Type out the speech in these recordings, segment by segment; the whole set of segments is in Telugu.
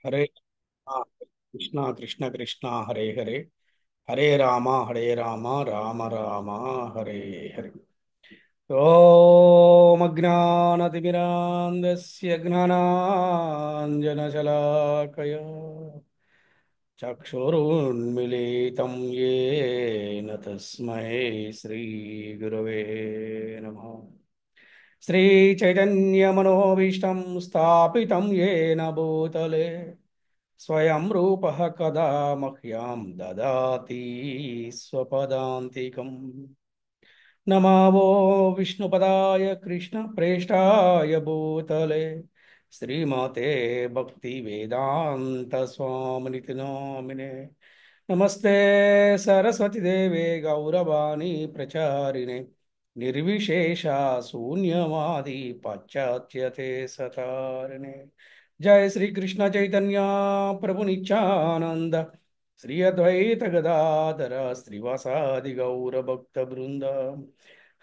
హరే కృష్ణ కృష్ణ కృష్ణ హరే హరే హరే రామ రామ రామ హరే హరే ఓం అజ్ఞానతిమిరాంధస్య జ్ఞానాంజనశలాకయ చక్షురున్మిళితం येन తస్మై శ్రీగురవే నమః శ్రీచైతన్యమనోభీష్టం స్థాపితం येन భూతలే స్వయం రూపः కదా మహ్యం దదాతి స్వపదాంతికం నమావో విష్ణుపదాయ కృష్ణ ప్రేష్టాయ భూతలే శ్రీమతే భక్తి వేదాంత స్వామినితి నామినే నమస్తే సరస్వతి దేవే గౌరవాణి ప్రచారిణే నిర్విశేష శూన్యవాది పాశ్చాత్యతే సతారిణే जय श्री कृष्ण चैतन्य प्रभु नित्यानंद श्री अद्वैत गदाधर श्रीवासादि गौर भक्त वृंद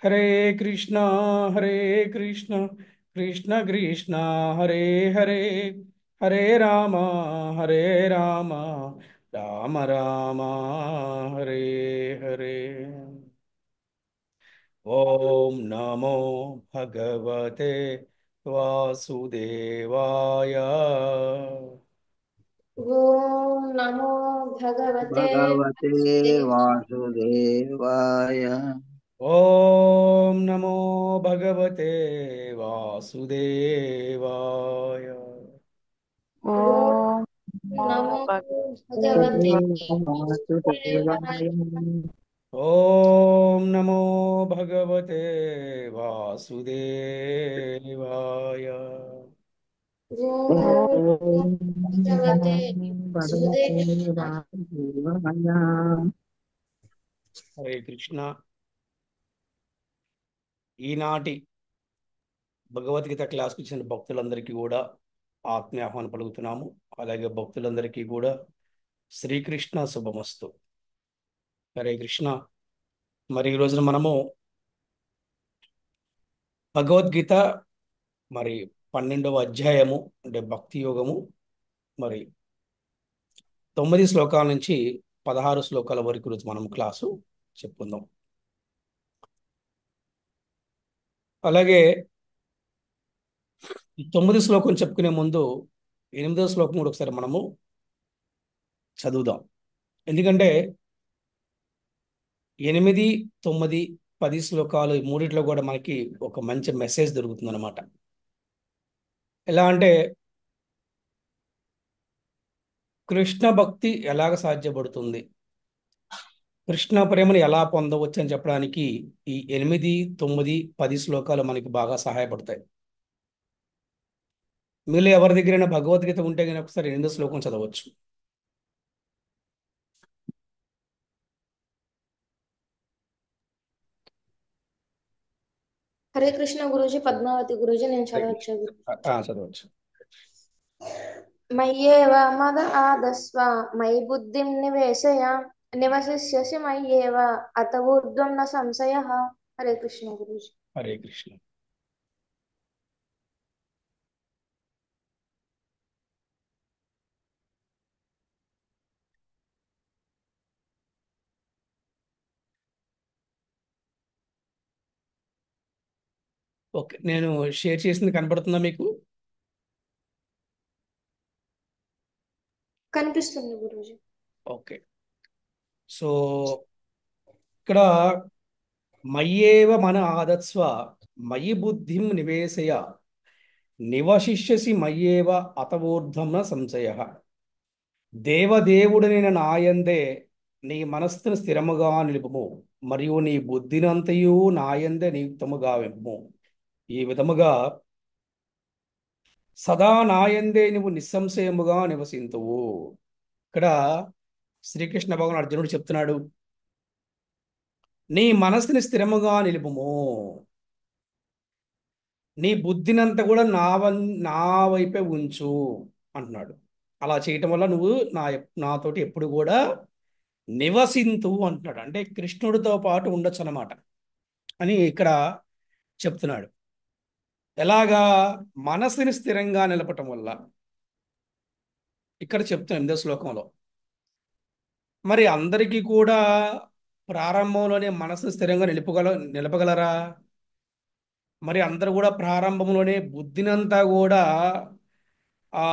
हरे कृष्ण कृष्ण कृष्ण हरे हरे हरे राम राम राम हरे हरे ओम नमो भगवते वासुदेवाय ओम नमो भगवते भगवते वासुदेवाय। वासुदेवाय। ओम नमो भगवते वासुदेवाय ओम ओम नमो नमो भगवते भगवते वासुदेवाय। वासुदेवाय। ओम नमो भगवते वासुदेवाय ओम ॐ भगवते भगवते वासुदेवाय। वासुदेवाय। हरे कृष्ण ఈనాటి భగవద్గీత క్లాస్కి ఇచ్చిన భక్తులందరికీ కూడా ఆత్మీయ ఆహ్వానం పలుకుతున్నాము. అలాగే భక్తులందరికీ కూడా శ్రీకృష్ణ శుభమస్తు. హరే కృష్ణ. మరి ఈ రోజున మనము భగవద్గీత మరి 12వ అధ్యాయము అంటే భక్తి యోగము మరి 9 శ్లోకాల నుంచి 16 శ్లోకాల వరకు ఈరోజు మనం క్లాసు చెప్పుకుందాం. అలాగే ఈ 9 శ్లోకం చెప్పుకునే ముందు 8వ శ్లోకం కూడా ఒకసారి మనము చదువుదాం. ఎందుకంటే 8, 9, 10 శ్లోకాలు ఈ మూడిట్లో కూడా మనకి ఒక మంచి మెసేజ్ దొరుకుతుంది అనమాట. ఎలా అంటే కృష్ణ భక్తి ఎలాగ సాధ్యపడుతుంది, కృష్ణ ప్రేమను ఎలా పొందవచ్చు అని చెప్పడానికి ఈ 8, 9, 10 శ్లోకాలు మనకి బాగా సహాయపడతాయి. మీలో ఎవరి దగ్గరైనా భగవద్గీత ఉంటే కనుక ఒకసారి 8వ శ్లోకం చదవచ్చు. हरे कृष्ण गुरुजी पद्मावती गुरुजी నేను చదవచ్చా గురు? చదవచ్చు. మయ్యేవ మద ఆదస్వ మయి బుద్ధిం నివేశయ నివసిష్యసి మయ్యేవ అత ఊర్ధ్వం న సంశయః. హరే కృష్ణ గురుజీ. హరే కృష్ణ. ఓకే, నేను షేర్ చేసింది కనబడుతుందా మీకు? కనిపిస్తుంది గురుజీ. ఓకే. సో ఇక్కడ మయ్యేవ మన ఆదత్స్వ మయి బుద్ధిం నివేశయ నివశిష్యసి మయ్యేవ అతవూర్ధ్వం న సంశయ. దేవదేవుడనైన నాయందే నీ మనస్సును స్థిరముగా నిలుపుము, మరియు నీ బుద్ధినంతయు నాయందే నియుక్తముగా వింపుము. ఈ విధముగా సదా నాయందే నువ్వు నిస్సంశయముగా నివసింతువు. ఇక్కడ శ్రీకృష్ణ భగవాన్ అర్జునుడు చెప్తున్నాడు, నీ మనస్సుని స్థిరముగా నిలుపుము, నీ బుద్ధినంతా కూడా నా వైపే ఉంచు అంటున్నాడు. అలా చేయటం వల్ల నువ్వు నాతోటి ఎప్పుడు కూడా నివసింతు అంటున్నాడు. అంటే కృష్ణుడితో పాటు ఉండొచ్చు అన్నమాట అని ఇక్కడ చెప్తున్నాడు. ఎలాగా? మనసుని స్థిరంగా నిలపటం వల్ల. ఇక్కడ చెప్తాను 8వ శ్లోకంలో. మరి అందరికీ కూడా ప్రారంభంలోనే మనసును స్థిరంగా నిలపగలరా? మరి అందరూ కూడా ప్రారంభంలోనే బుద్ధినంతా కూడా ఆ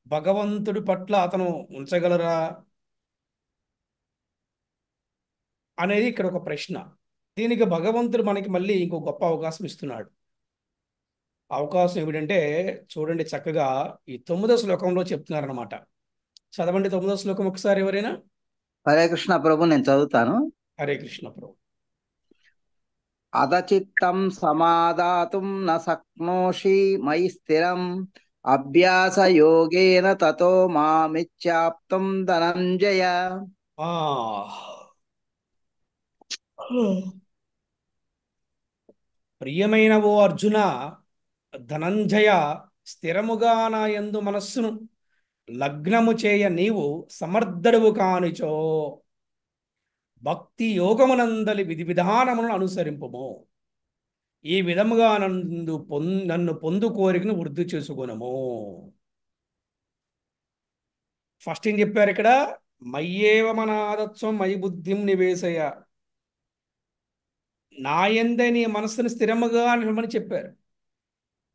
భగవంతుడి పట్ల అతను ఉంచగలరా అనేది ఇక్కడ ఒక ప్రశ్న. దీనికి భగవంతుడు మనకి మళ్ళీ ఇంకో గొప్ప అవకాశం ఇస్తున్నాడు. అవకాశం ఏమిటంటే చూడండి, చక్కగా ఈ 9వ శ్లోకంలో చెప్తున్నారనమాట. చదవండి 9వ శ్లోకం ఒకసారి ఎవరైనా. హరే కృష్ణ ప్రభు, నేను చదువుతాను. హరే కృష్ణ ప్రభు. అదచిత్తం సమాదాతుం న శక్నోషి మయి స్థిరం అభ్యాస యోగేన తతో మామిచ్చాప్తం ధనంజయ. ఆ ప్రియమైన ఓ అర్జున, ధనంజయ, స్థిరముగా నా యందు మనస్సును లగ్నము చేయ నీవు సమర్థుడవు కానిచో భక్తి యోగమునందలి విధి విధానములను అనుసరింపుము. ఈ విధముగా నన్ను పొందు కోరికను వృద్ధి చేసుకొనము. ఫస్ట్ ఏం చెప్పారు ఇక్కడ? మయ్యేవ మనాదత్వం మయి బుద్ధిం నివేశయ, నాయందే నీ మనస్సును స్థిరముగా నిలమని చెప్పారు.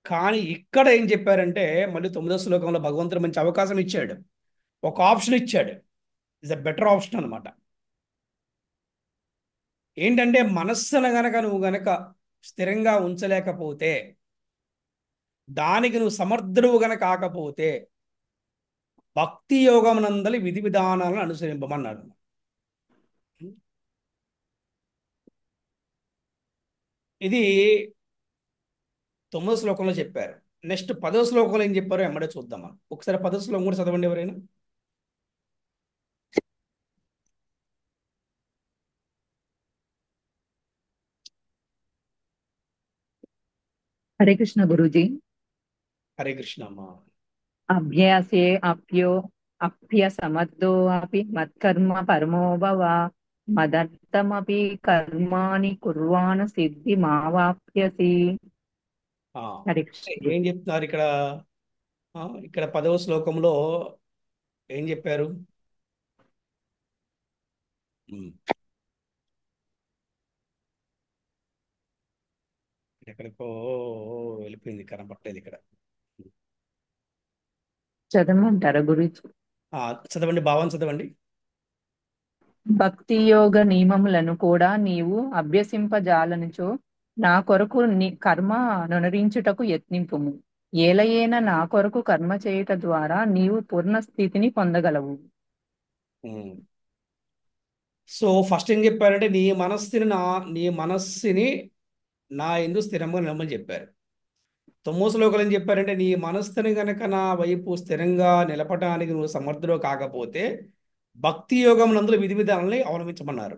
కానీ ఇక్కడ ఏం చెప్పారంటే మళ్ళీ 9వ శ్లోకంలో భగవంతుడు మంచి అవకాశం ఇచ్చాడు, ఒక ఆప్షన్ ఇచ్చాడు. ఇస్ అ బెటర్ ఆప్షన్ అనమాట. ఏంటంటే మనస్సును గనక నువ్వు గనక స్థిరంగా ఉంచలేకపోతే, దానికి నువ్వు సమర్థుడు గనక కాకపోతే భక్తి యోగం నందలి విధి విధానాలను అనుసరింపమన్నాడు. ఇది 9వ శ్లోకంలో చెప్పారు. నెక్స్ట్ 10వ శ్లోకంలో ఏం చెప్పారో ఎమ్మడే చూద్దామా. ఒకసారి 10వ శ్లోకం కూడా చదవండి ఎవరైనా. హరే కృష్ణ గురూజీ. హరే కృష్ణ అమ్మా. అభ్యాసే అప్యసమర్థో అపి మత్కర్మ పరమో భవ మదర్థమపి కర్మాణి కుర్వాణ సిద్ధి మావాప్యసి. ఆ, హరే కృష్ణ ఏం గురూజీ. చెప్తున్నారు ఇక్కడ? ఇక్కడ 10వ శ్లోకంలో ఏం చెప్పారు? ఉమ్, ఎక్కడికో వెళ్ళిపోయింది, కనపట్టలేదు ఇక్కడ. చదవమంటారా గురూజీ? ఆ, చదవండి, భావం చదవండి. భక్తి యోగ నియమములను కూడా నీవు అభ్యసింపజాలనుచో నా కొరకు కర్మ నునరించుటకు యత్నింపుము. ఏలయేన నా కొరకు కర్మ చేయుట ద్వారా నీవు పూర్ణ స్థితిని పొందగలవు. ఉమ్. సో ఫస్ట్ ఏం చెప్పారంటే నీ మనస్సుని నా యందు స్థిరంగా నిలమని చెప్పారు. 9వ శ్లోకంలో ఏం చెప్పారంటే నీ మనస్సుని గనక నా వైపు స్థిరంగా నిలపడానికి నువ్వు సమర్థుడు కాకపోతే భక్తి యోగం నందుల విధి విధానాలని అవలంబించమన్నారు.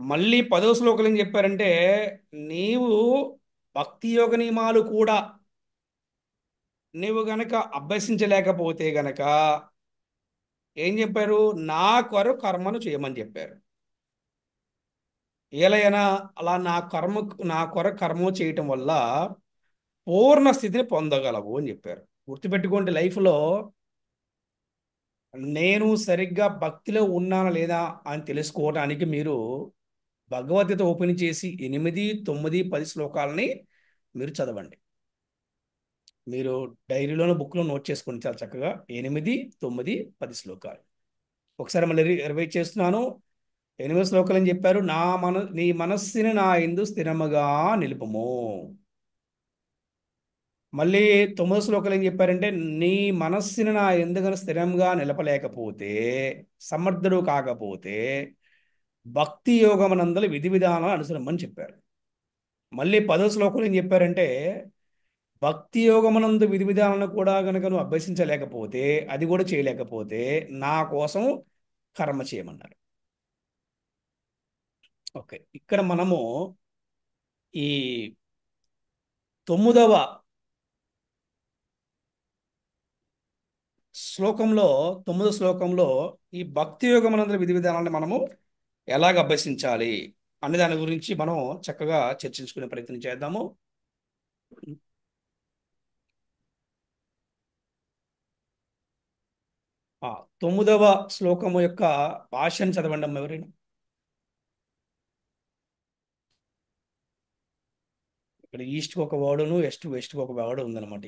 మళ్ళీ 10వ శ్లోకంలో ఏం చెప్పారంటే నీవు భక్తి యోగ నియమాలు కూడా నీవు గనక అభ్యసించలేకపోతే గనక ఏం చెప్పారు? నా కొరకు కర్మను చేయమని చెప్పారు. ఏలైనా అలా నా కొరకు కర్మ చేయటం వల్ల పూర్ణ స్థితిని పొందగలవు అని చెప్పారు. గుర్తుపెట్టుకోండి, లైఫ్లో నేను సరిగ్గా భక్తిలో ఉన్నానా లేదా అని తెలుసుకోవడానికి మీరు భగవద్గీత ఓపెన్ చేసి 8, 9, 10 శ్లోకాలని మీరు చదవండి. మీరు డైరీలోనూ బుక్లో నోట్ చేసుకోండి చాలా చక్కగా. 8, 9, 10 శ్లోకాలు ఒకసారి మళ్ళీ రివైజ్ చేస్తున్నాను. 8వ శ్లోకాలు ఏం చెప్పారు? నీ మనస్సుని నా యందు స్థిరముగా నిలుపుము. మళ్ళీ 9వ శ్లోకాలు ఏం చెప్పారంటే నీ మనస్సుని నా ఎందుకని స్థిరంగా నిలపలేకపోతే, సమర్థుడు కాకపోతే భక్తి యోగమనందలి విధి విధానాలు అనుసరమని చెప్పారు. మళ్ళీ 10వ శ్లోకంలో ఏం చెప్పారంటే భక్తి యోగమనందు విధి విధానాలను కూడా కనుక నువ్వు అభ్యసించలేకపోతే, అది కూడా చేయలేకపోతే నా కోసం కర్మ చేయమన్నారు. ఓకే, ఇక్కడ మనము ఈ 9వ శ్లోకంలో 9వ శ్లోకంలో ఈ భక్తి యోగమనందలి విధి విధానాలను మనము ఎలాగ అభ్యసించాలి అనే దాని గురించి మనం చక్కగా చర్చించుకునే ప్రయత్నం చేద్దాము. ఆ 9వ శ్లోకము యొక్క భాష్యం చదవండి అమ్మ ఎవరైనా. ఇక్కడ ఈస్ట్కి ఒక వర్డును వెస్ట్కి ఒక వర్డ్ ఉందన్నమాట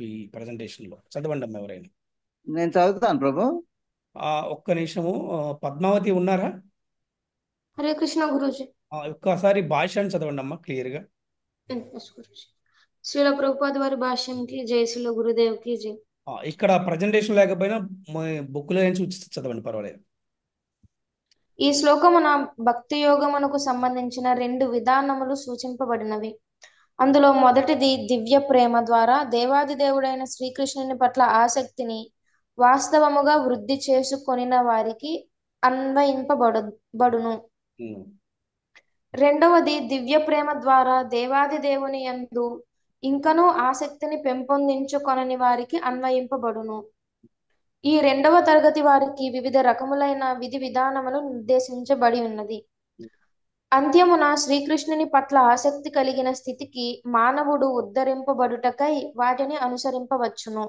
ఈ ప్రజెంటేషన్లో. చదవండి అమ్మ ఎవరైనా. నేను చదువుతాను ప్రభు. ఒక్క నిమిషము. పద్మావతి ఉన్నారా? హరే కృష్ణ గురూజీ. ఒక్కసారి భాష్యాన్ని చదవండి అమ్మా క్లియర్గా. ఎస్ గురూజీ. శ్రీల ప్రభుపాద వారి భాష్యంకి జై, శ్రీల గురుదేవ్కి జై. ఇక్కడ ప్రజెంటేషన్ లేకపోయినా బుక్లో నుంచి చదవండి, పర్వాలేదు. ఈ శ్లోకమున భక్తి యోగమునకు సంబంధించిన 2 విధానములు సూచింపబడినవి. అందులో మొదటిది దివ్య ప్రేమ ద్వారా దేవాది దేవుడైన శ్రీకృష్ణుని పట్ల ఆసక్తిని వాస్తవముగా వృద్ధి చేసుకొనిన వారికి అన్వయింపబడును. రెండవది దివ్య ప్రేమ ద్వారా దేవాది దేవుని యందు ఇంకనూ ఆసక్తిని పెంపొందించుకొనని వారికి అన్వయింపబడును. ఈ 2వ తరగతి వారికి వివిధ రకములైన విధి విధానములు నిర్దేశించబడి ఉన్నది. అంత్యమున శ్రీకృష్ణుని పట్ల ఆసక్తి కలిగిన స్థితికి మానవుడు ఉద్ధరింపబడుటకై వాటిని అనుసరింపవచ్చును.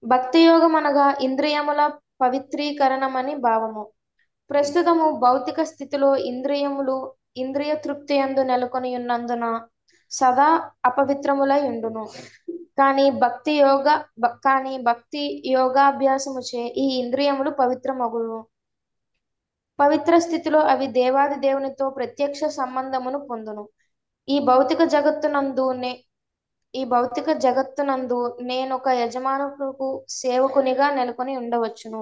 భక్తి యోగం అనగా ఇంద్రియముల పవిత్రీకరణమని భావము. ప్రస్తుతము భౌతిక స్థితిలో ఇంద్రియములు ఇంద్రియ తృప్తి యందు నెలకొని ఉన్నందున సదా అపవిత్రములై ఉండును. కానీ భక్తి యోగాభ్యాసముచే ఈ ఇంద్రియములు పవిత్రమగును. పవిత్ర స్థితిలో అవి దేవాది దేవునితో ప్రత్యక్ష సంబంధమును పొందును. ఈ భౌతిక జగత్తునందు నేనొక యజమానులకు సేవకునిగా నెలకొని ఉండవచ్చును.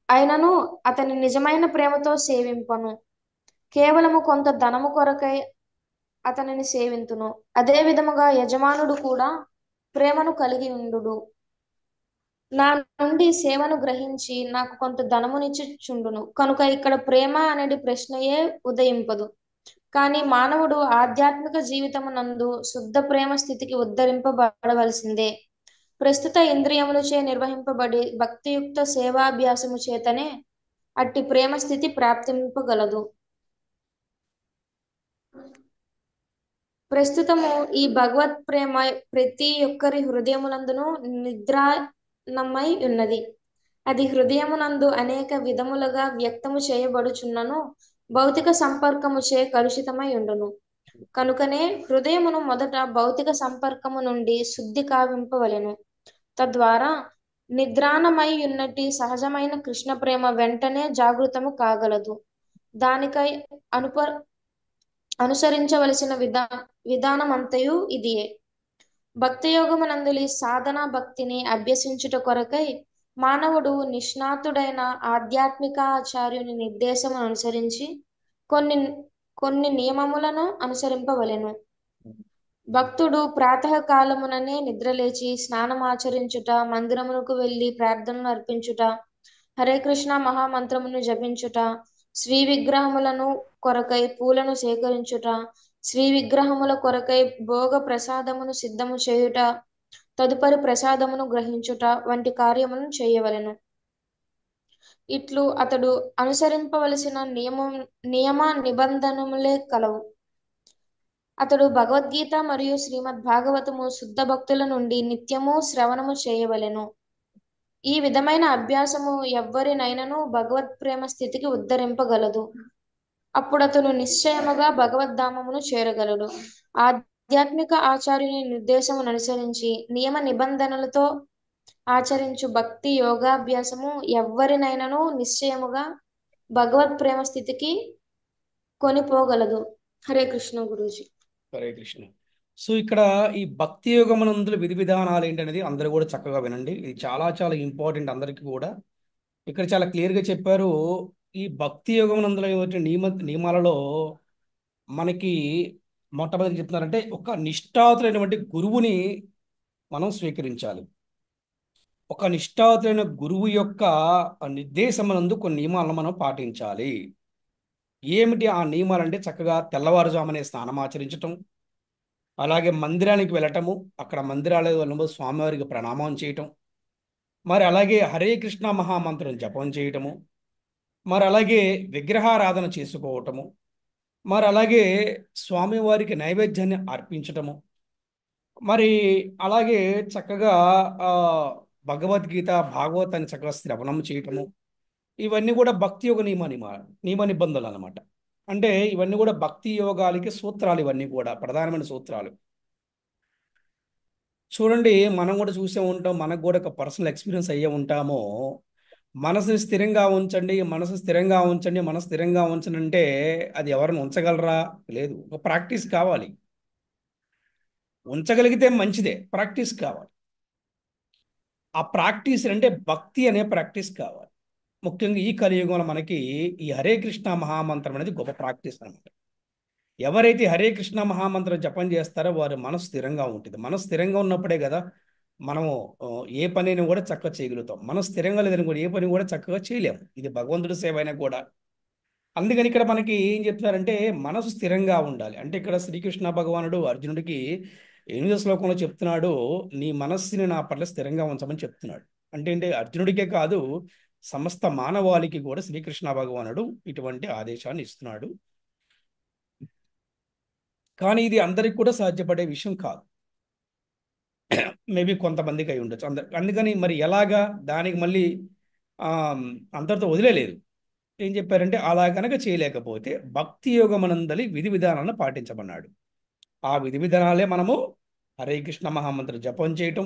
అయినను అతని నిజమైన ప్రేమతో సేవింపను. కేవలము కొంత ధనము కొరకై అతనిని సేవింతును. అదే విధముగా యజమానుడు కూడా ప్రేమను కలిగి ఉండుడు. నా నుండి సేవను గ్రహించి నాకు కొంత ధనమునిచ్చుచుండును. కనుక ఇక్కడ ప్రేమ అనేది ప్రశ్నయే ఉదయింపదు. కానీ మానవుడు ఆధ్యాత్మిక జీవితమునందు శుద్ధ ప్రేమ స్థితికి ఉద్ధరింపబడవలసిందే. ప్రస్తుత ఇంద్రియములచే నిర్వహింపబడి భక్తియుక్త సేవాభ్యాసము చేతనే అట్టి ప్రేమ స్థితి ప్రాప్తింపగలదు. ప్రస్తుతము ఈ భగవత్ ప్రేమ ప్రతి ఒక్కరి హృదయమునందును నిద్రాణమై ఉన్నది. అది హృదయమునందు అనేక విధములుగా వ్యక్తము చేయబడుచున్నను భౌతిక సంపర్కముచే కలుషితమై ఉండును. కనుకనే హృదయమును మొదట భౌతిక సంపర్కము నుండి శుద్ధి కావింపవలెను. తద్వారా నిద్రాణమై ఉన్నట్టి సహజమైన కృష్ణ ప్రేమ వెంటనే జాగృతము కాగలదు. దానికై అనుసరించవలసిన విధానమంతయు ఇదియే. భక్తి యోగమునందులి సాధనా భక్తిని అభ్యసించుట కొరకై మానవుడు నిష్ణాతుడైన ఆధ్యాత్మికాచార్యుని నిర్దేశమును అనుసరించి కొన్ని నియమములను అనుసరింపవలెను. భక్తుడు ప్రాతకాలముననే నిద్రలేచి స్నానమాచరించుట, మందిరమునకు వెళ్లి ప్రార్థనలు అర్పించుట, హరే కృష్ణ మహామంత్రమును జపించుట, శ్రీ విగ్రహములను కొరకై పూలను సేకరించుట, శ్రీ విగ్రహముల కొరకై భోగ ప్రసాదమును సిద్ధము చేయుట, తదుపరి ప్రసాదమును గ్రహించుట వంటి కార్యములను చేయవలెను. ఇట్లు అతడు అనుసరింపవలసిన నియమ నిబంధనములే కలవు. అతడు భగవద్గీత మరియు శ్రీమద్ భాగవతము శుద్ధ భక్తుల నుండి నిత్యము శ్రవణము చేయవలెను. ఈ విధమైన అభ్యాసము ఎవ్వరినైనను భగవత్ ప్రేమ స్థితికి ఉద్ధరింపగలదు. అప్పుడు అతను నిశ్చయముగా భగవద్ధామమును చేరగలడు. ఆధ్యాత్మిక ఆచార్యుని నిర్దేశమును అనుసరించి నియమ నిబంధనలతో ఆచరించు భక్తి యోగాభ్యాసము ఎవ్వరినైనను నిశ్చయముగా భగవత్ ప్రేమ స్థితికి కొనిపోగలదు. హరే కృష్ణ గురూజీ. హరే కృష్ణ. సో ఇక్కడ ఈ భక్తి యోగమునందుల విధి విధానాలు ఏంటనేది అందరూ కూడా చక్కగా వినండి. ఇది చాలా చాలా ఇంపార్టెంట్ అందరికీ కూడా. ఇక్కడ చాలా క్లియర్గా చెప్పారు. ఈ భక్తి యోగమునందుల నియమాలలో మనకి మొట్టమొదటి చెప్తున్నారంటే ఒక నిష్ఠాతులైనటువంటి గురువుని మనం స్వీకరించాలి. ఒక నిష్ఠాతులైన గురువు యొక్క నిర్దేశమునందు కొన్ని నియమాలను మనం పాటించాలి. ఏమిటి ఆ నియమాలు అంటే చక్కగా తెల్లవారుజామునే స్నానం ఆచరించటం, అలాగే మందిరానికి వెళ్ళటము, అక్కడ మందిరాలలో స్వామివారికి ప్రణామం చేయటం, మరి అలాగే హరే కృష్ణ మహామంత్రం జపం చేయటము, మరి అలాగే విగ్రహారాధన చేసుకోవటము, మరి అలాగే స్వామివారికి నైవేద్యాన్ని అర్పించటము, మరి అలాగే చక్కగా ఆ, భగవద్గీత భాగవతాన్ని చక్కగా శ్రవణం చేయటము, ఇవన్నీ కూడా భక్తి యోగ నియమ నిబంధనలు అన్నమాట. అంటే ఇవన్నీ కూడా భక్తి యోగాలకి సూత్రాలు, ఇవన్నీ కూడా ప్రధానమైన సూత్రాలు. చూడండి, మనం కూడా చూసే ఉంటాం, మనకు కూడా ఒక పర్సనల్ ఎక్స్పీరియన్స్ అయ్యే ఉంటామో. మనసుని స్థిరంగా ఉంచండి, మనసు స్థిరంగా ఉంచండి, మనసు స్థిరంగా ఉంచండి అంటే అది ఎవరిని ఉంచగలరా? లేదు, ఒక ప్రాక్టీస్ కావాలి. ఉంచగలిగితే మంచిదే, ప్రాక్టీస్ కావాలి. ఆ ప్రాక్టీస్ అంటే భక్తి అనే ప్రాక్టీస్ కావాలి. ముఖ్యంగా ఈ కలియుగంలో మనకి ఈ హరే కృష్ణ మహామంత్రం అనేది గొప్ప ప్రాక్టీస్ అన్నమాట. ఎవరైతే హరే కృష్ణ మహామంత్రం జపం చేస్తారో వారి మనసు స్థిరంగా ఉంటుంది. మనసు స్థిరంగా ఉన్నప్పుడే కదా మనము ఆ, ఏ పనిని కూడా చక్కగా చేయగలుగుతాం. మనసు స్థిరంగా లేదని కూడా ఏ పని కూడా చక్కగా చేయలేము. ఇది భగవంతుడి సేవ అయినా కూడా. అందుకని ఇక్కడ మనకి ఏం చెప్తున్నారంటే మనసు స్థిరంగా ఉండాలి. అంటే ఇక్కడ శ్రీకృష్ణ భగవానుడు అర్జునుడికి 8వ శ్లోకంలో చెప్తున్నాడు, నీ మనస్సుని నా పట్ల స్థిరంగా ఉంచమని చెప్తున్నాడు. అంటే అర్జునుడికే కాదు, సమస్త మానవాళికి కూడా శ్రీకృష్ణ భగవానుడు ఇటువంటి ఆదేశాన్ని ఇస్తున్నాడు. కానీ ఇది అందరికి కూడా సాధ్యపడే విషయం కాదు. మేబీ కొంతమందికి అయి ఉండొచ్చు. అందుకని మరి ఎలాగా దానికి మళ్ళీ ఆ, అంతటితో వదిలేదు. ఏం చెప్పారంటే అలా కనుక చేయలేకపోతే భక్తి యోగమనందలి విధి విధానాలను పాటించమన్నాడు. ఆ విధి విధానాలే మనము హరే కృష్ణ మహామంత్ర జపం చేయటం,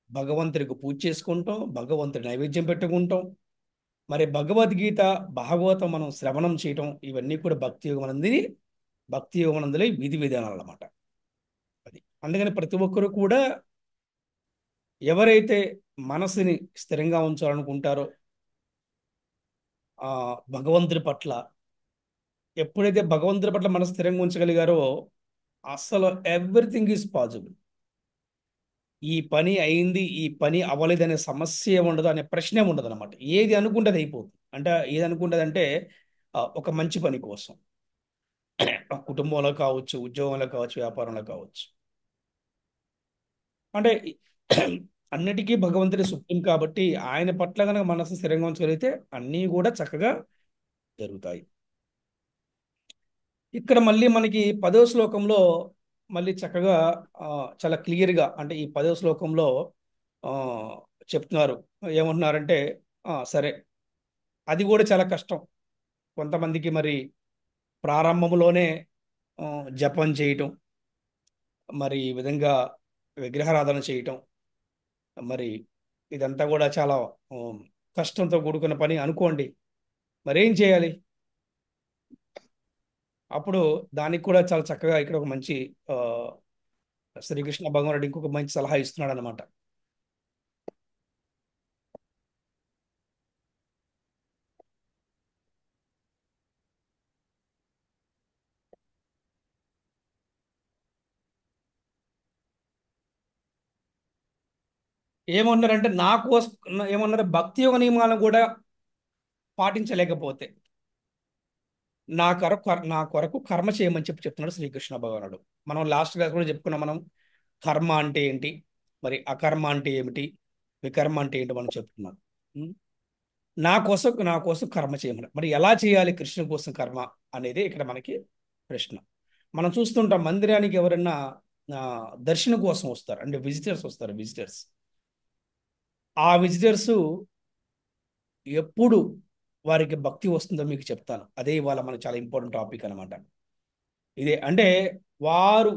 భగవంతుడికి పూజ చేసుకుంటాం, భగవంతుడి నైవేద్యం పెట్టుకుంటాం, మరి భగవద్గీత భాగవతం మనం శ్రవణం చేయటం, ఇవన్నీ కూడా భక్తి యోగమనందలి విధి విధానాలు అన్నమాట. అది అందుకని ప్రతి ఒక్కరు కూడా ఎవరైతే మనసుని స్థిరంగా ఉంచాలనుకుంటారో ఆ భగవంతుడి పట్ల, ఎప్పుడైతే భగవంతుడి పట్ల మనసు స్థిరంగా ఉంచగలిగారో అసలు ఎవ్రీథింగ్ ఈజ్ పాసిబుల్. ఈ పని అయింది, ఈ పని అవ్వలేదు అనే సమస్య ఉండదు, అనే ప్రశ్నే ఉండదు అనమాట. ఏది అనుకుంటే అది అయిపోతుంది. అంటే ఏది అనుకుంటుంది అంటే ఒక మంచి పని కోసం, కుటుంబంలో కావచ్చు, ఉద్యోగంలో కావచ్చు, వ్యాపారంలో కావచ్చు. అంటే అన్నిటికీ భగవంతుడి సుప్రీం కాబట్టి ఆయన పట్ల కనుక మనసు స్థిరంగా ఉంచగలిగితే అన్నీ కూడా చక్కగా జరుగుతాయి. ఇక్కడ మళ్ళీ మనకి 10వ శ్లోకంలో మళ్ళీ చక్కగా ఆ, చాలా క్లియర్గా, అంటే ఈ 10వ శ్లోకంలో ఆ, చెప్తున్నారు. ఏమంటున్నారంటే సరే, అది కూడా చాలా కష్టం కొంతమందికి. మరి ప్రారంభంలోనే ఆ, జపం చేయటం, మరి ఈ విధంగా విగ్రహారాధన చేయటం, మరి ఇదంతా కూడా చాలా ఆ, కష్టంతో కూడుకున్న పని అనుకోండి. మరి ఏం చేయాలి? అప్పుడు దానికి కూడా చాలా చక్కగా ఇక్కడ ఒక మంచి ఆ, శ్రీకృష్ణ భగవానుడు ఇంకొక మంచి సలహా ఇస్తున్నాడు అనమాట. ఏమన్నారంటే నా కోసం, ఏమన్నారు, భక్తి యోగ నియమాలను కూడా పాటించలేకపోతే నా కొరకు కర్మ చేయమని చెప్తున్నాడు శ్రీకృష్ణ భగవానుడు. మనం లాస్ట్ క్లాస్ కూడా చెప్పుకున్నాం. మనం కర్మ అంటే ఏంటి, మరి అకర్మ అంటే ఏమిటి, వికర్మ అంటే ఏంటి మనం చెప్తున్నాం. ఉం? నా కోసం కర్మ చేయమని, మరి ఎలా చేయాలి కృష్ణుని కోసం కర్మ అనేది ఇక్కడ మనకి ప్రశ్న. మనం చూస్తుంటాం మందిరానికి ఎవరైనా ఆ, దర్శనం కోసం వస్తారు, అంటే విజిటర్స్ వస్తారు. ఆ విజిటర్స్ ఎప్పుడు వారికి భక్తి వస్తుందో మీకు చెప్తాను. అదే ఇవాళ మనకు చాలా ఇంపార్టెంట్ టాపిక్ అనమాట. ఇదే అంటే వారు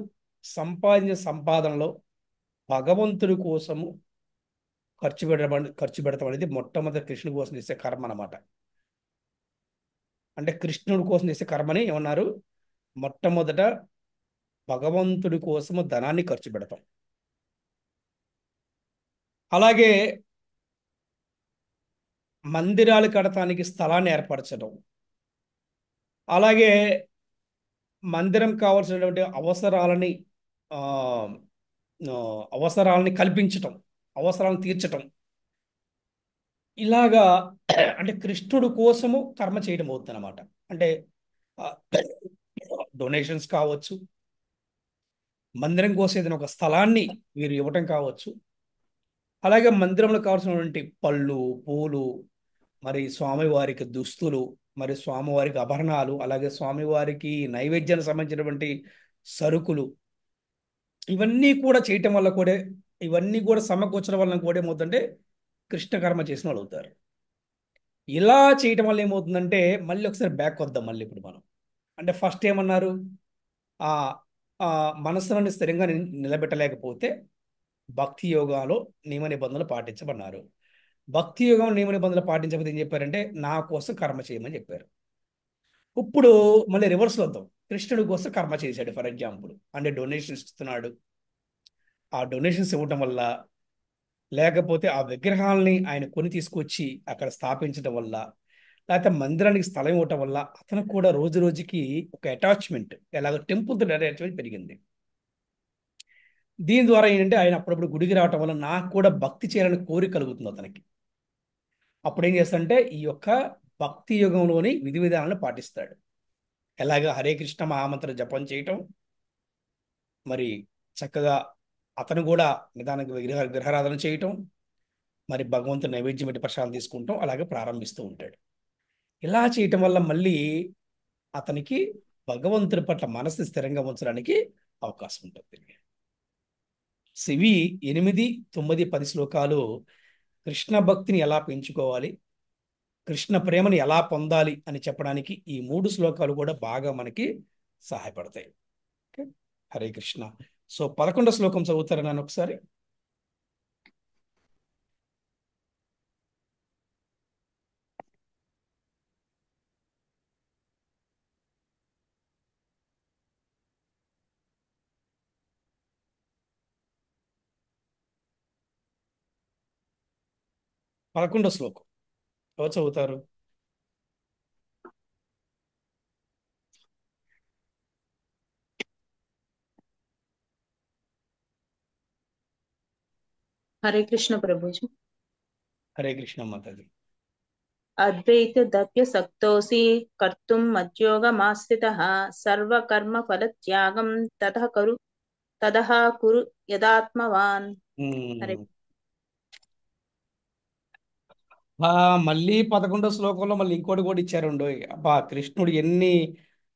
సంపాదించిన సంపాదనలో భగవంతుడి కోసము ఖర్చు పెడతాం అనేది మొట్టమొదటి కృష్ణుడి కోసం చేసే కర్మ అనమాట. అంటే కృష్ణుడి కోసం చేసే కర్మని ఏమన్నారు? మొట్టమొదట భగవంతుడి కోసము ధనాన్ని ఖర్చు పెడతాం. అలాగే మందిరాలు కడటానికి స్థలాన్ని ఏర్పరచడం, అలాగే మందిరం కావాల్సినటువంటి ఆ, అవసరాలని కల్పించటం, అవసరాలను తీర్చటం, ఇలాగా అంటే కృష్ణుడు కోసము కర్మ చేయడం అవుతుంది అనమాట. అంటే డొనేషన్స్ కావచ్చు, మందిరం కోసం ఏదైనా ఒక స్థలాన్ని వీరు ఇవ్వటం కావచ్చు, అలాగే మందిరంలో కావాల్సినటువంటి పళ్ళు, పూలు, మరి స్వామివారికి దుస్తులు, మరి స్వామివారికి ఆభరణాలు, అలాగే స్వామివారికి నైవేద్యానికి సంబంధించినటువంటి సరుకులు, ఇవన్నీ కూడా చేయటం వల్ల కూడా, ఇవన్నీ కూడా సమకూర్చడం వలన కూడా ఏమవుతుందంటే కృష్ణ కర్మ చేసిన వాళ్ళు అవుతారు. ఇలా చేయటం వల్ల ఏమవుతుందంటే, మళ్ళీ ఒకసారి బ్యాక్ వద్దాం. మళ్ళీ ఇప్పుడు మనం అంటే ఫస్ట్ ఏమన్నారు, ఆ ఆ మనస్సులను స్థిరంగా నిలబెట్టలేకపోతే భక్తి యోగాలో నియమ నిబంధనలు పాటించమన్నారు. భక్తి యోగం నియమ నిబంధనలు పాటించకపోతే ఏం చెప్పారంటే నా కోసం కర్మ చేయమని చెప్పారు. ఇప్పుడు మళ్ళీ రివర్స్లో వద్దాం. కృష్ణుడి కోసం కర్మ చేశాడు ఫర్ ఎగ్జాంపుల్, అంటే డొనేషన్స్ ఇస్తున్నాడు. ఆ డొనేషన్స్ ఇవ్వటం వల్ల, లేకపోతే ఆ విగ్రహాలని ఆయన కొని తీసుకొచ్చి అక్కడ స్థాపించడం వల్ల, లేకపోతే మందిరానికి స్థలం ఇవ్వటం వల్ల అతను కూడా రోజు రోజుకి ఒక అటాచ్మెంట్, ఎలాగో టెంపుల్తో అటాచ్మెంట్ పెరిగింది. దీని ద్వారా ఏంటంటే ఆయన అప్పుడప్పుడు గుడికి రావటం వల్ల నాకు కూడా భక్తి చేయాలని కోరిక కలుగుతుంది అతనికి. అప్పుడు ఏం చేస్తాడంటే ఈ యొక్క భక్తి యుగంలోని విధి విధానాలను పాటిస్తాడు. ఎలాగ హరే కృష్ణ మహామంత్ర జపం చేయటం, మరి చక్కగా అతను కూడా నిదానంగా విగ్రహారాధన చేయటం, మరి భగవంతుని నైవేద్యం పెట్టి ప్రసాదం తీసుకుంటాం, అలాగే ప్రారంభిస్తూ ఉంటాడు. ఇలా చేయటం వల్ల మళ్ళీ అతనికి భగవంతుడి పట్ల మనసు స్థిరంగా ఉంచడానికి అవకాశం ఉంటుంది. ఇవి 8, 9, 10 శ్లోకాలు కృష్ణ భక్తిని ఎలా పెంచుకోవాలి, కృష్ణ ప్రేమను ఎలా పొందాలి అని చెప్పడానికి ఈ 3 శ్లోకాలు కూడా బాగా మనకి సహాయపడతాయి. ఓకే, హరే కృష్ణ. సో 11వ శ్లోకం చదువుతారా నన్ను ఒకసారి? పదకొండో శ్లోకం ఎవరు చదువుతారు? హరే కృష్ణ ప్రభుజీ. హరే కృష్ణ మాతాజీ. అద్వైత దప్య సక్తోసి కర్తుం మధ్యోగమాస్థితః సర్వకర్మ ఫలత్యాగం తతః కురు యదాత్మవాన్. హరే మళ్ళీ 11వ శ్లోకంలో మళ్ళీ ఇంకోటి కూడా ఇచ్చారండి. అబ్బా, కృష్ణుడు ఎన్ని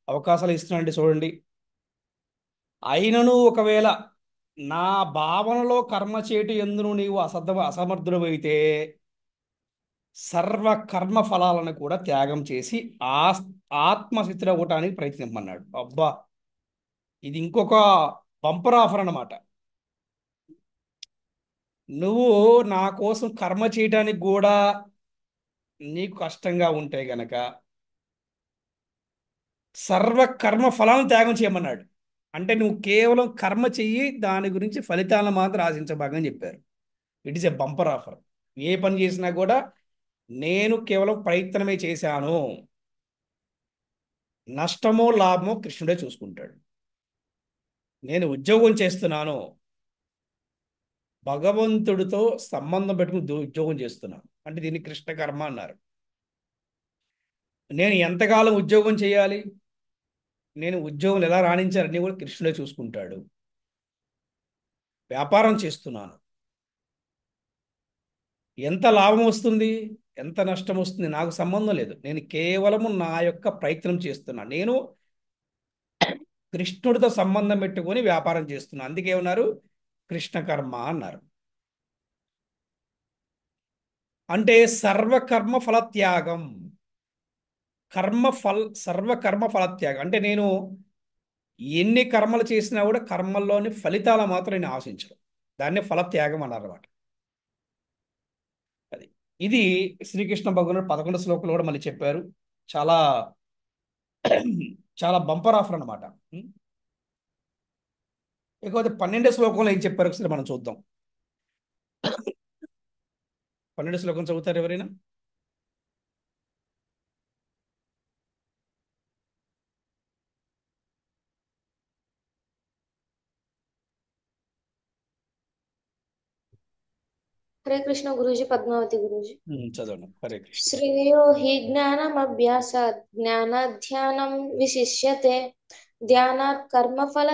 అవకాశాలు ఇస్తున్నాడండి చూడండి. అయినను ఒకవేళ నా భావనలో కర్మ చేటు ఎందును నీవు అసమర్థుడవైతే సర్వ కర్మ ఫలాలను కూడా త్యాగం చేసి ఆత్మస్థితిలో అవ్వటానికి ప్రయత్నించమన్నాడు. అబ్బా, ఇది ఇంకొక బంపర్ ఆఫర్ అన్నమాట. నువ్వు నా కోసం కర్మ చేయటానికి కూడా నీకు కష్టంగా ఉంటే గనక సర్వ కర్మ ఫలాలను త్యాగం చేయమన్నాడు. అంటే నువ్వు కేవలం కర్మ చెయ్యి, దాని గురించి ఫలితాలను మాత్రం ఆశించబాగని చెప్పారు. It is a bumper offer. ఏ పని చేసినా కూడా నేను కేవలం ప్రయత్నమే చేశాను, నష్టమో లాభమో కృష్ణుడే చూసుకుంటాడు. నేను ఉద్యోగం చేస్తున్నాను, భగవంతుడితో సంబంధం పెట్టుకుని ఉద్యోగం చేస్తున్నాను, అంటే దీన్ని కృష్ణ కర్మ అన్నారు. నేను ఎంతకాలం ఉద్యోగం చేయాలి, నేను ఉద్యోగం ఎలా రాణించాలని కూడా కృష్ణుడే చూసుకుంటాడు. వ్యాపారం చేస్తున్నాను, ఎంత లాభం వస్తుంది, ఎంత నష్టం వస్తుంది నాకు సంబంధం లేదు, నేను కేవలము నా యొక్క ప్రయత్నం చేస్తున్నాను, నేను కృష్ణుడితో సంబంధం పెట్టుకొని వ్యాపారం చేస్తున్నాను. అందుకే ఉన్నారు కృష్ణ కర్మ అన్నారు. అంటే సర్వకర్మ ఫలత్యాగం, సర్వకర్మ ఫలత్యాగం అంటే నేను ఎన్ని కర్మలు చేసినా కూడా కర్మల్లోని ఫలితాల మాత్రం నేను ఆశించను, దాన్ని ఫలత్యాగం అన్నారు అన్నమాట. అది ఇది శ్రీకృష్ణ భగవానుడు 11వ శ్లోకంలో కూడా మళ్ళీ చెప్పారు. చాలా చాలా బంపర్ ఆఫర్ అనమాట. ఇకపోతే 12వ శ్లోకంలో ఏం చెప్పారు ఒకసారి మనం చూద్దాం. 12వ శ్లోకం చదువుతారు ఎవరైనా? హరే కృష్ణ గురూజీ. పద్మావతి గురూజీ. చదవండి. హరే కృష్ణ. శ్రేయో హి జ్ఞానమభ్యాసాత్ జ్ఞానాధ్యానం విశిష్యతే ధ్యానాత్ కర్మఫల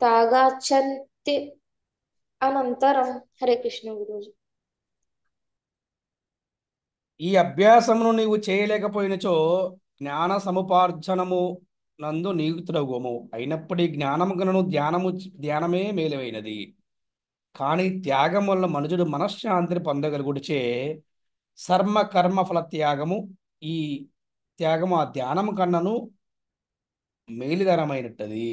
త్యాగాచ్చంతి అనంతరం. హరే కృష్ణ గురూజీ. ఈ అభ్యాసమును నీవు చేయలేకపోయినచో జ్ఞాన సముపార్జనము నందు నియుక్తుడగుము అయినప్పటి జ్ఞానము కనను ధ్యానమే మేలైనది. కానీ త్యాగం వల్ల మనుషుడు మనశ్శాంతిని పొందగలుగుడిచే సర్మ కర్మ ఫల త్యాగము, ఈ త్యాగము ఆ ధ్యానము కన్నను మేలుదరమైనట్టది.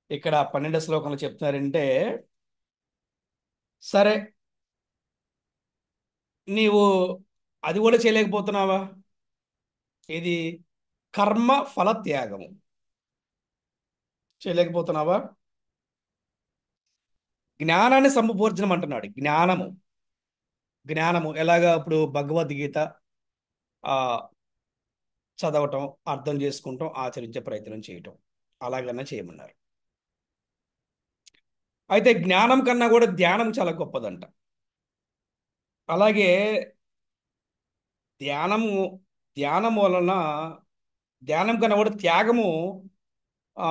ఇక్కడ 12వ శ్లోకంలో చెప్తున్నారంటే, సరే నీవు అది కూడా చేయలేకపోతున్నావా? ఇది కర్మ ఫల త్యాగము చేయలేకపోతున్నావా? జ్ఞానాన్ని సమకూర్చడం అంటున్నాడు. జ్ఞానము ఎలాగా? ఇప్పుడు భగవద్గీత ఆ చదవటం, అర్థం చేసుకుంటాం, ఆచరించే ప్రయత్నం చేయటం, అలాగన్నా చేయమన్నారు. అయితే జ్ఞానం కన్నా కూడా ధ్యానం చాలా గొప్పదంట. అలాగే ధ్యానము ధ్యానం వలన ధ్యానం కన్నా కూడా త్యాగము ఆ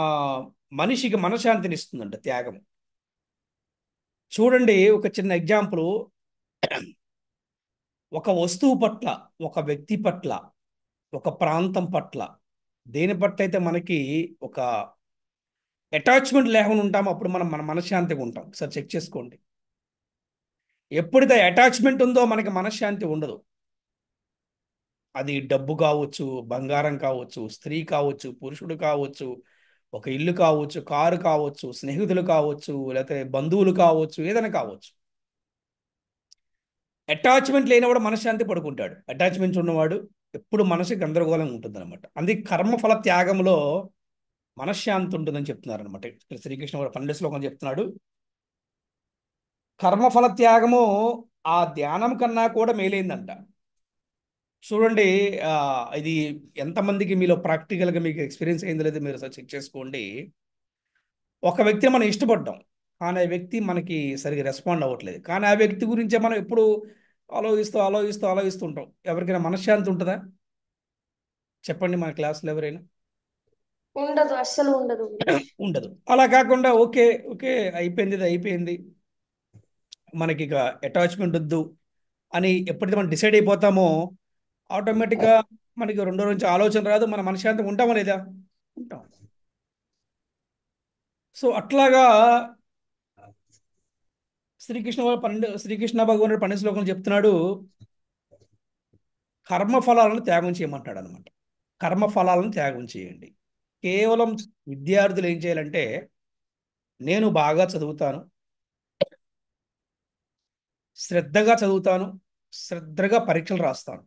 మనిషికి మనశ్శాంతిని ఇస్తుందంట త్యాగం. చూడండి, ఒక చిన్న ఎగ్జాంపుల్. ఒక వస్తువు పట్ల, ఒక వ్యక్తి పట్ల, ఒక ప్రాంతం పట్ల, దేని పట్ల అయితే మనకి ఒక అటాచ్మెంట్ లేకుండా ఉంటామో అప్పుడు మనం మన మనశ్శాంతిగా ఉంటాం. సార్ చెక్ చేసుకోండి. ఎప్పుడైతే అటాచ్మెంట్ ఉందో మనకి మనశ్శాంతి ఉండదు. అది డబ్బు కావచ్చు, బంగారం కావచ్చు, స్త్రీ కావచ్చు, పురుషుడు కావచ్చు, ఒక ఇల్లు కావచ్చు, కారు కావచ్చు, స్నేహితులు కావచ్చు, లేకపోతే బంధువులు కావచ్చు, ఏదైనా కావచ్చు. అటాచ్మెంట్ లేనివాడు మనశ్శాంతి పడుకుంటాడు. అటాచ్మెంట్ ఉన్నవాడు ఎప్పుడు మనసు గందరగోళం ఉంటుంది అనమాట. అందుకే కర్మఫల త్యాగంలో మనశ్శాంతి ఉంటుందని చెప్తున్నారు అనమాట. శ్రీకృష్ణ 12వ శ్లోకం చెప్తున్నాడు, కర్మఫల త్యాగము ఆ ధ్యానం కన్నా కూడా మేలైందంట. చూడండి, ఇది ఎంతమందికి మీలో ప్రాక్టికల్గా మీకు ఎక్స్పీరియన్స్ అయిందో లేదో మీరు చెక్ చేసుకోండి. ఒక వ్యక్తిని మనం ఇష్టపడ్డాం, కానీ ఆ వ్యక్తి మనకి సరిగ్గా రెస్పాండ్ అవ్వట్లేదు. కానీ ఆ వ్యక్తి గురించే మనం ఎప్పుడు ఆలోచిస్తుంటాం. ఎవరికైనా మనశ్శాంతి ఉంటుందా? చెప్పండి మన క్లాసులో ఎవరైనా. ఉండదు, అస్సలు ఉండదు. ఉండదు. అలా కాకుండా ఓకే ఓకే అయిపోయింది, ఇది అయిపోయింది, మనకి ఇక అటాచ్మెంట్ వద్దు అని ఎప్పుడైతే మనం డిసైడ్ అయిపోతామో ఆటోమేటిక్గా మనకి రెండో నుంచి ఆలోచన రాదు. మన మనశ్శాంతి ఉంటామా లేదా? ఉంటాం. సో అట్లాగా శ్రీకృష్ణ భగవానుడు 12వ శ్లోకంలో చెప్తున్నాడు, కర్మఫలాలను త్యాగం చేయమంటాడు అనమాట. కర్మఫలాలను త్యాగం చేయండి. కేవలం విద్యార్థులు ఏం చేయాలంటే, నేను బాగా చదువుతాను, శ్రద్ధగా చదువుతాను, శ్రద్ధగా పరీక్షలు రాస్తాను,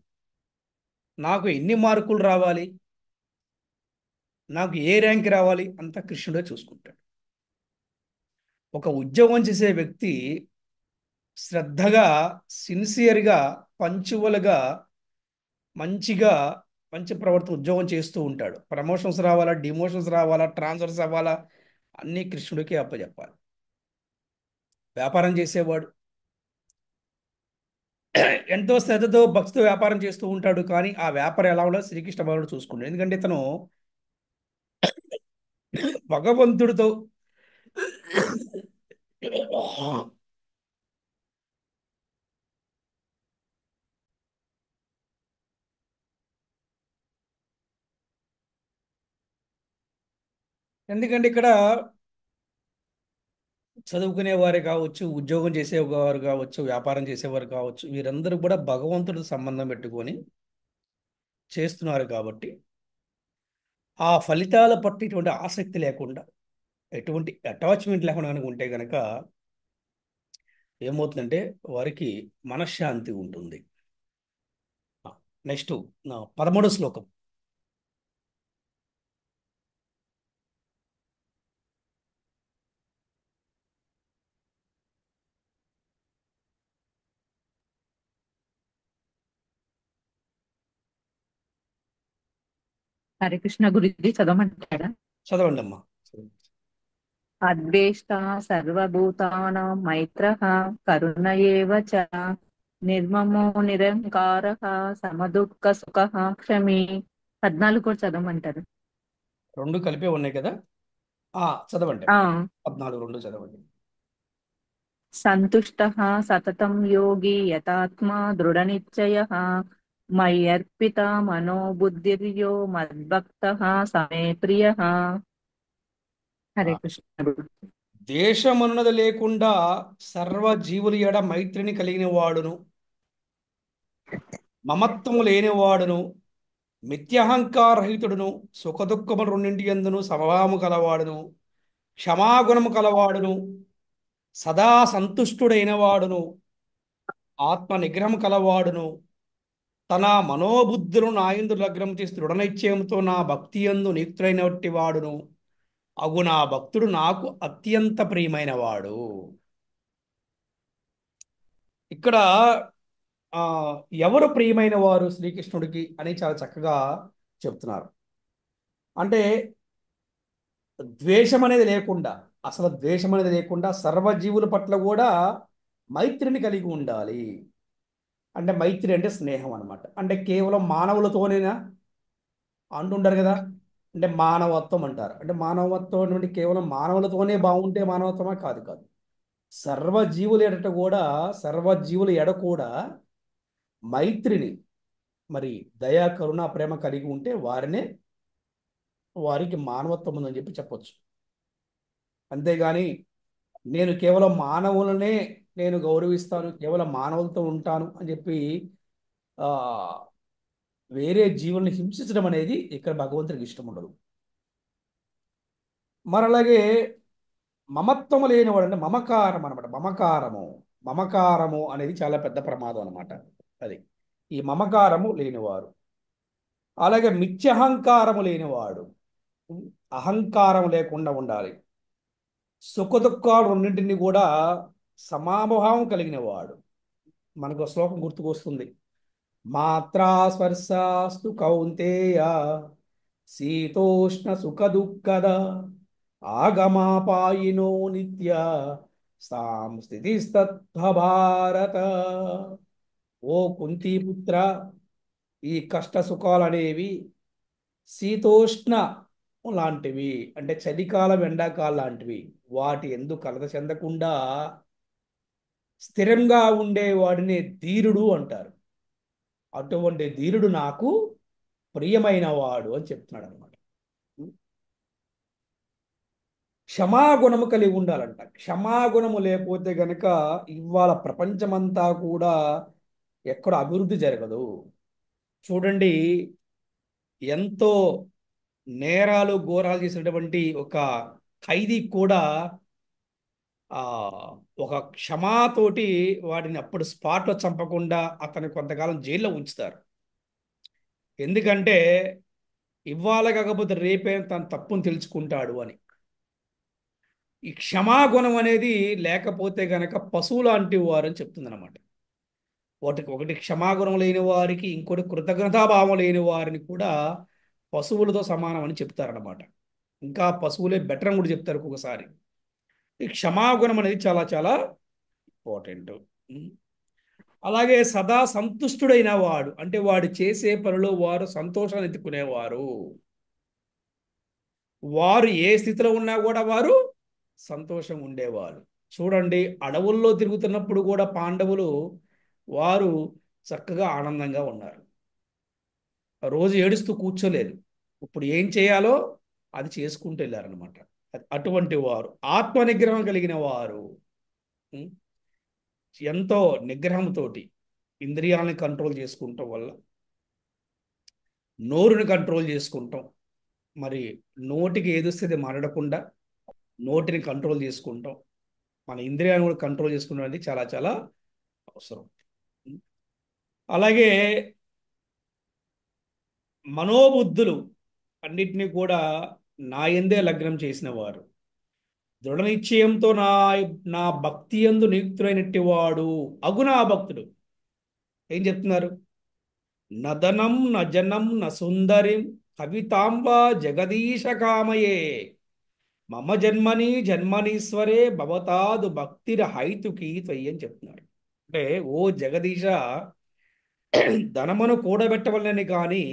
నాకు ఎన్ని మార్కులు రావాలి, నాకు ఏ ర్యాంక్ రావాలి అంతా కృష్ణుడే చూసుకుంటాడు. ఒక ఉద్యోగం చేసే వ్యక్తి శ్రద్ధగా, సిన్సియర్గా, పంచువల్గా, మంచి ప్రవర్తన ఉద్యోగం చేస్తూ ఉంటాడు. ప్రమోషన్స్ రావాలా, డిమోషన్స్ రావాలా, ట్రాన్స్ఫర్స్ అవ్వాలా, అన్నీ కృష్ణుడికే అప్పచెప్పాలి. వ్యాపారం చేసేవాడు ఎంతో శ్రద్ధతో భక్తితో వ్యాపారం చేస్తూ ఉంటాడు, కానీ ఆ వ్యాపారం ఎలా ఉండాలో శ్రీకృష్ణ భగవానుడు చూసుకుంటాడు. ఎందుకంటే ఇతను భగవంతుడితో ఎందుకంటే ఇక్కడ చదువుకునేవారు కావచ్చు, ఉద్యోగం చేసేవారు కావచ్చు, వ్యాపారం చేసేవారు కావచ్చు, వీరందరూ కూడా భగవంతుడితో సంబంధం పెట్టుకొని చేస్తున్నారు. కాబట్టి ఆ ఫలితాల పట్ల ఇటువంటి ఆసక్తి లేకుండా, ఎటువంటి అటాచ్మెంట్ లేకుండా కనుక ఉంటే కనుక ఏమవుతుందంటే వారికి మనశ్శాంతి ఉంటుంది. నెక్స్ట్ 13వ శ్లోకం. హరికృష్ణ గురించి చదవమంటాడా? చదవండి అమ్మా. అద్వేష్ట సర్వభూతానాం మైత్రః కరుణ ఏవ చ నిర్మమో నిరంకారః సమదుఃఖ సుఖః క్షమీ. 14 కూడా చదవమంటారు. రెండు కలిపే ఉన్నాయి కదా. చదవండి. ఆ 14 రెండు చదవండి. సంతుష్టః సతతం యోగి యతాత్మా దృఢనిశ్చయః మయ్యర్పిత మనోబుద్ధిర్యో మద్భక్తః సమే ప్రియః. ఆ, హరే కృష్ణ. ద్వేషమన్నది లేకుండా సర్వజీవుల ఎడ మైత్రిని కలిగిన వాడును, మమత్వము లేనివాడును, మిథ్యహంకారహితుడును, సుఖదుఖములు రెండింటి యందును సమభావము కలవాడును, క్షమాగుణము కలవాడును, సదా సంతుష్టుడైన వాడును, ఆత్మ నిగ్రహం కలవాడును, తన మనోబుద్ధులను నాయందు లగ్నం చేసి దృఢనిశ్చయంతో నా భక్తి యందు నియుక్తుడైనట్టి వాడును అగు నా భక్తుడు నాకు అత్యంత ప్రియమైన వాడు. ఇక్కడ ఆ ఎవరు ప్రియమైన వారు శ్రీకృష్ణుడికి అని చాలా చక్కగా చెప్తున్నారు. అంటే ద్వేషం అనేది లేకుండా, అసలు ద్వేషం అనేది లేకుండా సర్వజీవుల పట్ల కూడా మైత్రిని కలిగి ఉండాలి. అంటే మైత్రి అంటే స్నేహం అన్నమాట. అంటే కేవలం మానవులతోనేనా అంటుంటారు కదా, అంటే మానవత్వం అంటారు. అంటే మానవత్వం అంటే కేవలం మానవులతోనే బాగుంటే మానవత్వమా? కాదు కాదు. సర్వజీవుల ఎడట కూడా, సర్వజీవుల ఎడ కూడా మైత్రిని, మరి దయా కరుణ ప్రేమ కలిగి ఉంటే వారికి మానవత్వం ఉందని చెప్పి చెప్పొచ్చు. అంతేగాని నేను కేవలం మానవులనే నేను గౌరవిస్తాను, కేవలం మానవులతో ఉంటాను అని చెప్పి ఆ వేరే జీవుల్ని హింసించడం అనేది ఇక్కడ భగవంతుడికి ఇష్టం ఉండదు. మరి అలాగే మమత్వము లేనివాడు అంటే మమకారం అనమాట. మమకారము అనేది చాలా పెద్ద ప్రమాదం అనమాట. అది ఈ మమకారము లేనివారు. అలాగే మిథ్యహంకారము లేనివాడు, అహంకారం లేకుండా ఉండాలి. సుఖదుఖాలు రెండింటిని కూడా సమాభావం కలిగిన వాడు. మనకు ఒక శ్లోకం గుర్తుకొస్తుంది. మాత్రా స్పర్శాస్తు కౌంతేయ శీతోష్ణ సుఖ దుఃఖద ఆగమాపాయినో నిత్య సాం స్థితిస్తత్వ భారత. ఓ కుంతీపుత్ర, ఈ కష్ట సుఖాలు అనేవి శీతోష్ణ లాంటివి, అంటే చలికాలం ఎండాకాలం లాంటివి. వాటి ఎందుకు కలత చెందకుండా స్థిరంగా ఉండే వాడిని ధీరుడు అంటారు. అటువంటి ధీరుడు నాకు ప్రియమైన వాడు అని చెప్తున్నాడు అనమాట. క్షమాగుణము కలిగి ఉండాలంట. క్షమాగుణము లేకపోతే గనక ఇవాళ ప్రపంచమంతా కూడా ఎక్కడ అభివృద్ధి జరగదు. చూడండి, ఎంతో నేరాలు ఘోరాలు చేసినటువంటి ఒక ఖైదీ కూడా ఆ ఒక క్షమాతోటి వాడిని అప్పుడు స్పాట్లో చంపకుండా అతని కొంతకాలం జైల్లో ఉంచుతారు. ఎందుకంటే ఇవాళ కాకపోతే రేపే తన తప్పును తెలుసుకుంటాడు అని. ఈ క్షమాగుణం అనేది లేకపోతే గనక పశువు లాంటి వారు అని చెప్తుంది అనమాట. ఒకటి క్షమాగుణం లేని వారికి, ఇంకోటి కృతజ్ఞతాభావం లేని వారిని కూడా పశువులతో సమానం అని చెప్తారనమాట. ఇంకా పశువులే బెటర్ అని కూడా చెప్తారు ఒక్కొక్కసారి. ఈ క్షమాగుణం అనేది చాలా చాలా ఇంపార్టెంట్. అలాగే సదా సంతుష్టుడైన వాడు, అంటే వాడు చేసే పనిలో వారు సంతోషాన్ని ఎత్తుకునేవారు. వారు ఏ స్థితిలో ఉన్నా కూడా వారు సంతోషంగా ఉండేవారు. చూడండి, అడవుల్లో తిరుగుతున్నప్పుడు కూడా పాండవులు వారు చక్కగా ఆనందంగా ఉన్నారు. రోజు ఏడుస్తూ కూర్చోలేదు. ఇప్పుడు ఏం చేయాలో అది చేసుకుంటూ వెళ్ళారనమాట. అటువంటి వారు ఆత్మ నిగ్రహం కలిగిన వారు. ఉం? ఎంతో నిగ్రహంతో ఇంద్రియాలని కంట్రోల్ చేసుకుంటాం వల్ల, నోరుని కంట్రోల్ చేసుకుంటాం. మరి నోటికి ఏదొస్తే మాట్లాడకుండా నోటిని కంట్రోల్ చేసుకుంటాం. మన ఇంద్రియాలను కూడా కంట్రోల్ చేసుకుంటాం అనేది చాలా చాలా అవసరం. అలాగే మనోబుద్ధులు అన్నిటినీ కూడా నా యందే లగ్నం చేసిన వారు, దృఢ నిశ్చయంతో నా నా భక్తి యందు నియుక్తుడైనట్టి వాడు అగు నా భక్తుడు. ఏం చెప్తున్నారు? నదనం నజనం న సుందరిం కవితాంబ జగదీశ కామయే మమ జన్మనీశ్వరే భవతాదు భక్తిర హైతుకి త్వయి అని చెప్తున్నారు. అంటే ఓ జగదీశ, ధనమును కూడబెట్టవలని కానీ,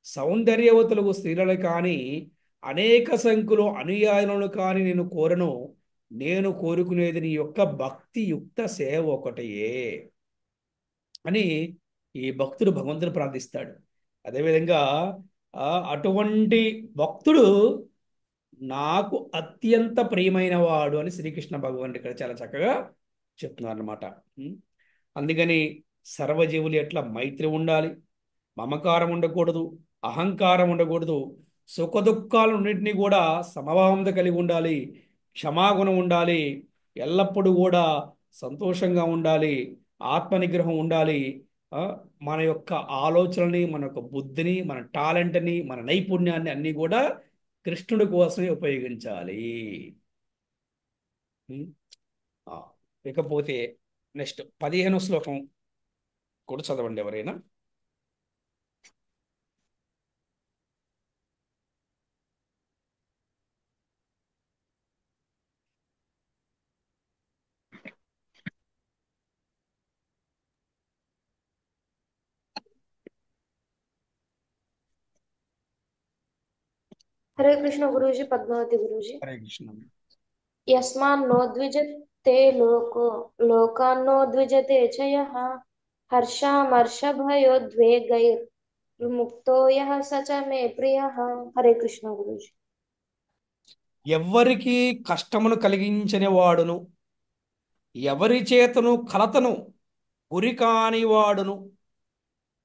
సౌందర్యవతులకు స్త్రీలను కానీ, అనేక సంఖ్యలో అనుయాయులను కానీ నేను కోరను. నేను కోరుకునేది నీ యొక్క భక్తియుక్త సేవ ఒకటయే అని ఈ భక్తుడు భగవంతుని ప్రార్థిస్తాడు. అదేవిధంగా అటువంటి భక్తుడు నాకు అత్యంత ప్రియమైన వాడు అని శ్రీకృష్ణ భగవానుడు ఇక్కడ చాలా చక్కగా చెప్తున్నారు అనమాట. అందుకని సర్వజీవులు ఎట్లా మైత్రి ఉండాలి, మమకారం ఉండకూడదు, అహంకారం ఉండకూడదు, సుఖ దుఃఖాలన్నింటినీ కూడా సమభావంతో కలిగి ఉండాలి, క్షమాగుణం ఉండాలి, ఎల్లప్పుడూ కూడా సంతోషంగా ఉండాలి, ఆత్మనిగ్రహం ఉండాలి. ఆ, మన యొక్క ఆలోచనని, మన యొక్క బుద్ధిని, మన టాలెంట్ని, మన నైపుణ్యాన్ని అన్నీ కూడా కృష్ణుడి కోసమే ఉపయోగించాలి. ఉం? ఆ, ఇకపోతే నెక్స్ట్ 15వ శ్లోకం కూడా చదవండి ఎవరైనా. హరే కృష్ణ గురూజీ. పద్మావతి గురూజీ. హరే కృష్ణ. యస్మాన్నో ద్విజతే లోకో లోకాన్నో ద్విజతే చ యః హర్షామర్షభయోద్వేగైర్ముక్తో యః స చ మే ప్రియః. హరే కృష్ణ గురూజీ. ఎవ్వరికి కష్టమును కలిగించని వాడును, ఎవరి చేతను కలతను గురి కాని వాడును,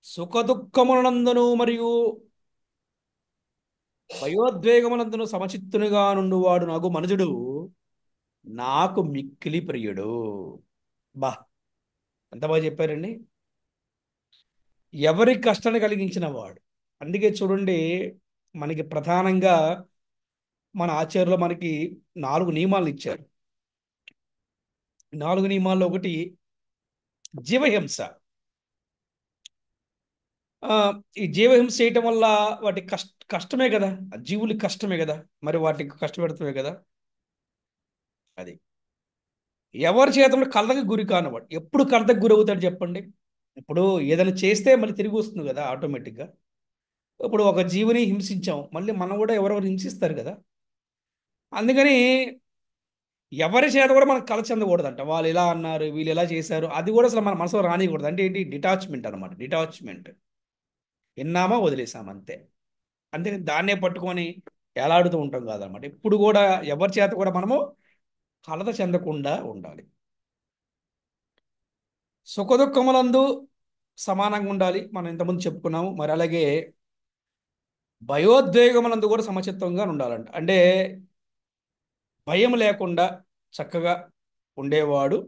సుఖదుఖములందును మరియు భయోద్వేగములందును సమచిత్తునిగా నుండివాడు నాకు మనుజుడు నాకు మిక్కిలి ప్రియుడు. బా, ఎంత బాగా చెప్పారండి. ఎవరి కష్టాన్ని కలిగించిన వాడు. అందుకే చూడండి, మనకి ప్రధానంగా మన ఆచార్యులు మనకి 4 నియమాలు ఇచ్చారు. 4 నియమాల్లో ఒకటి జీవహింస. ఈ జీవహింస చేయటం వల్ల వాటి కష్టమే కదా, ఆ జీవులకి కష్టమే కదా, మరి వాటికి కష్టపెడుతుమే కదా. అది ఎవరి చేతంలో కలతకి గురి కానివాడు ఎప్పుడు కలతకి గురి అవుతాడు చెప్పండి. ఇప్పుడు ఏదైనా చేస్తే మళ్ళీ తిరిగి వస్తుంది కదా ఆటోమేటిక్గా. ఇప్పుడు ఒక జీవిని హింసించాం, మళ్ళీ మనం కూడా ఎవరెవరు హింసిస్తారు కదా. అందుకని ఎవరి చేత కూడా మనకు కల చెందకూడదంట. వాళ్ళు ఇలా అన్నారు, వీళ్ళు ఇలా చేశారు, అది కూడా అసలు మన మనసులో రానియకూడదు. అంటే ఏంటి? డిటాచ్మెంట్ అనమాట. డిటాచ్మెంట్. విన్నామా వదిలేసాం అంతే. అందుకని దాన్నే పట్టుకొని ఎలాడుతూ ఉంటాం కాదనమాట. ఇప్పుడు కూడా ఎవరి చేత కూడా మనము కలత చెందకుండా ఉండాలి. సుఖదుఖములందు సమానంగా ఉండాలి, మనం ఇంతకుముందు చెప్పుకున్నాము. మరి అలాగే భయోద్వేగములందు కూడా సమచిత్తంగా ఉండాలంట. అంటే భయం లేకుండా చక్కగా ఉండేవాడు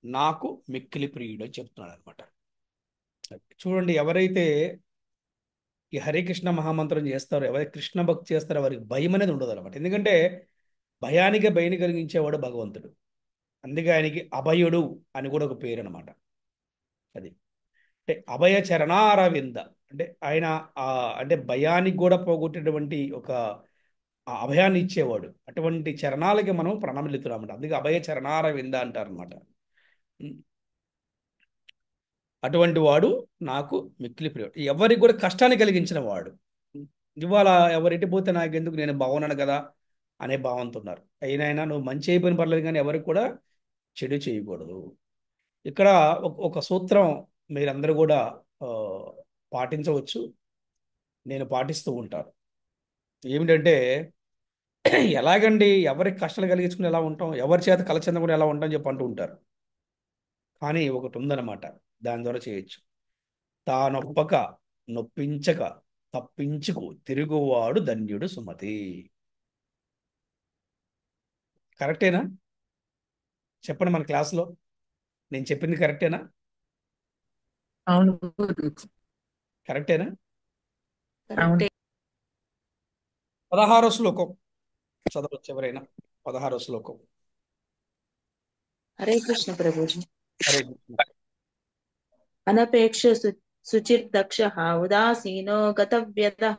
నాకు మిక్కిలి ప్రియుడు అని చెప్తున్నాడు అనమాట. చూడండి, ఎవరైతే ఈ హరికృష్ణ మహామంత్రం చేస్తారో, ఎవరైతే కృష్ణ భక్తి చేస్తారో వారికి భయం అనేది ఉండదు అనమాట. ఎందుకంటే భయానికి భయం కలిగించేవాడు భగవంతుడు. అందుకే ఆయనకి అభయుడు అని కూడా ఒక పేరు అనమాట. అది అంటే అభయ చరణారవింద. అంటే ఆయన అంటే భయానికి కూడా పోగొట్టేటువంటి ఒక అభయాన్ని ఇచ్చేవాడు. అటువంటి చరణాలకి మనం ప్రణమిల్లుతున్నామంట. అందుకే అభయ చరణారవింద అంటారనమాట. అటువంటి వాడు నాకు మిక్కిలి ప్రియుడు, ఎవరికి కూడా కష్టాన్ని కలిగించిన వాడు. ఇవాళ ఎవరెట్టి పోతే నాకెందుకు, నేను బాగున్నాను కదా అనే భావంతో ఉన్నారు. అయినైనా నువ్వు మంచి అయిపోయిన పర్లేదు, కానీ ఎవరికి కూడా చెడు చేయకూడదు. ఇక్కడ ఒక సూత్రం మీరందరూ కూడా పాటించవచ్చు, నేను పాటిస్తూ ఉంటాను. ఏమిటంటే, ఎలాగండి ఎవరికి కష్టాలు కలిగించుకుని ఎలా ఉంటాం, ఎవరి చేత కల చెందకుండా ఎలా ఉంటాం చెప్పి అంటూ ఉంటారు. కానీ ఒకటి ఉందన్నమాట, దాని ద్వారా చేయొచ్చు. తానొప్పక నొప్పించక తప్పించుకు తిరుగువాడు ధన్యుడు సుమతి. కరెక్టేనా? చెప్పండి, మన క్లాస్లో నేను చెప్పింది కరెక్టేనా? అవును గురూజీ. కరెక్టేనా? అవును. 16వ శ్లోకం చదవచ్చు ఎవరైనా. 16వ శ్లోకం. హరే కృష్ణ ప్రభుజీ. హరే కృష్ణ. అనపేక్ష శుచిర్దక్షః ఉదాసీనో గతవ్యతః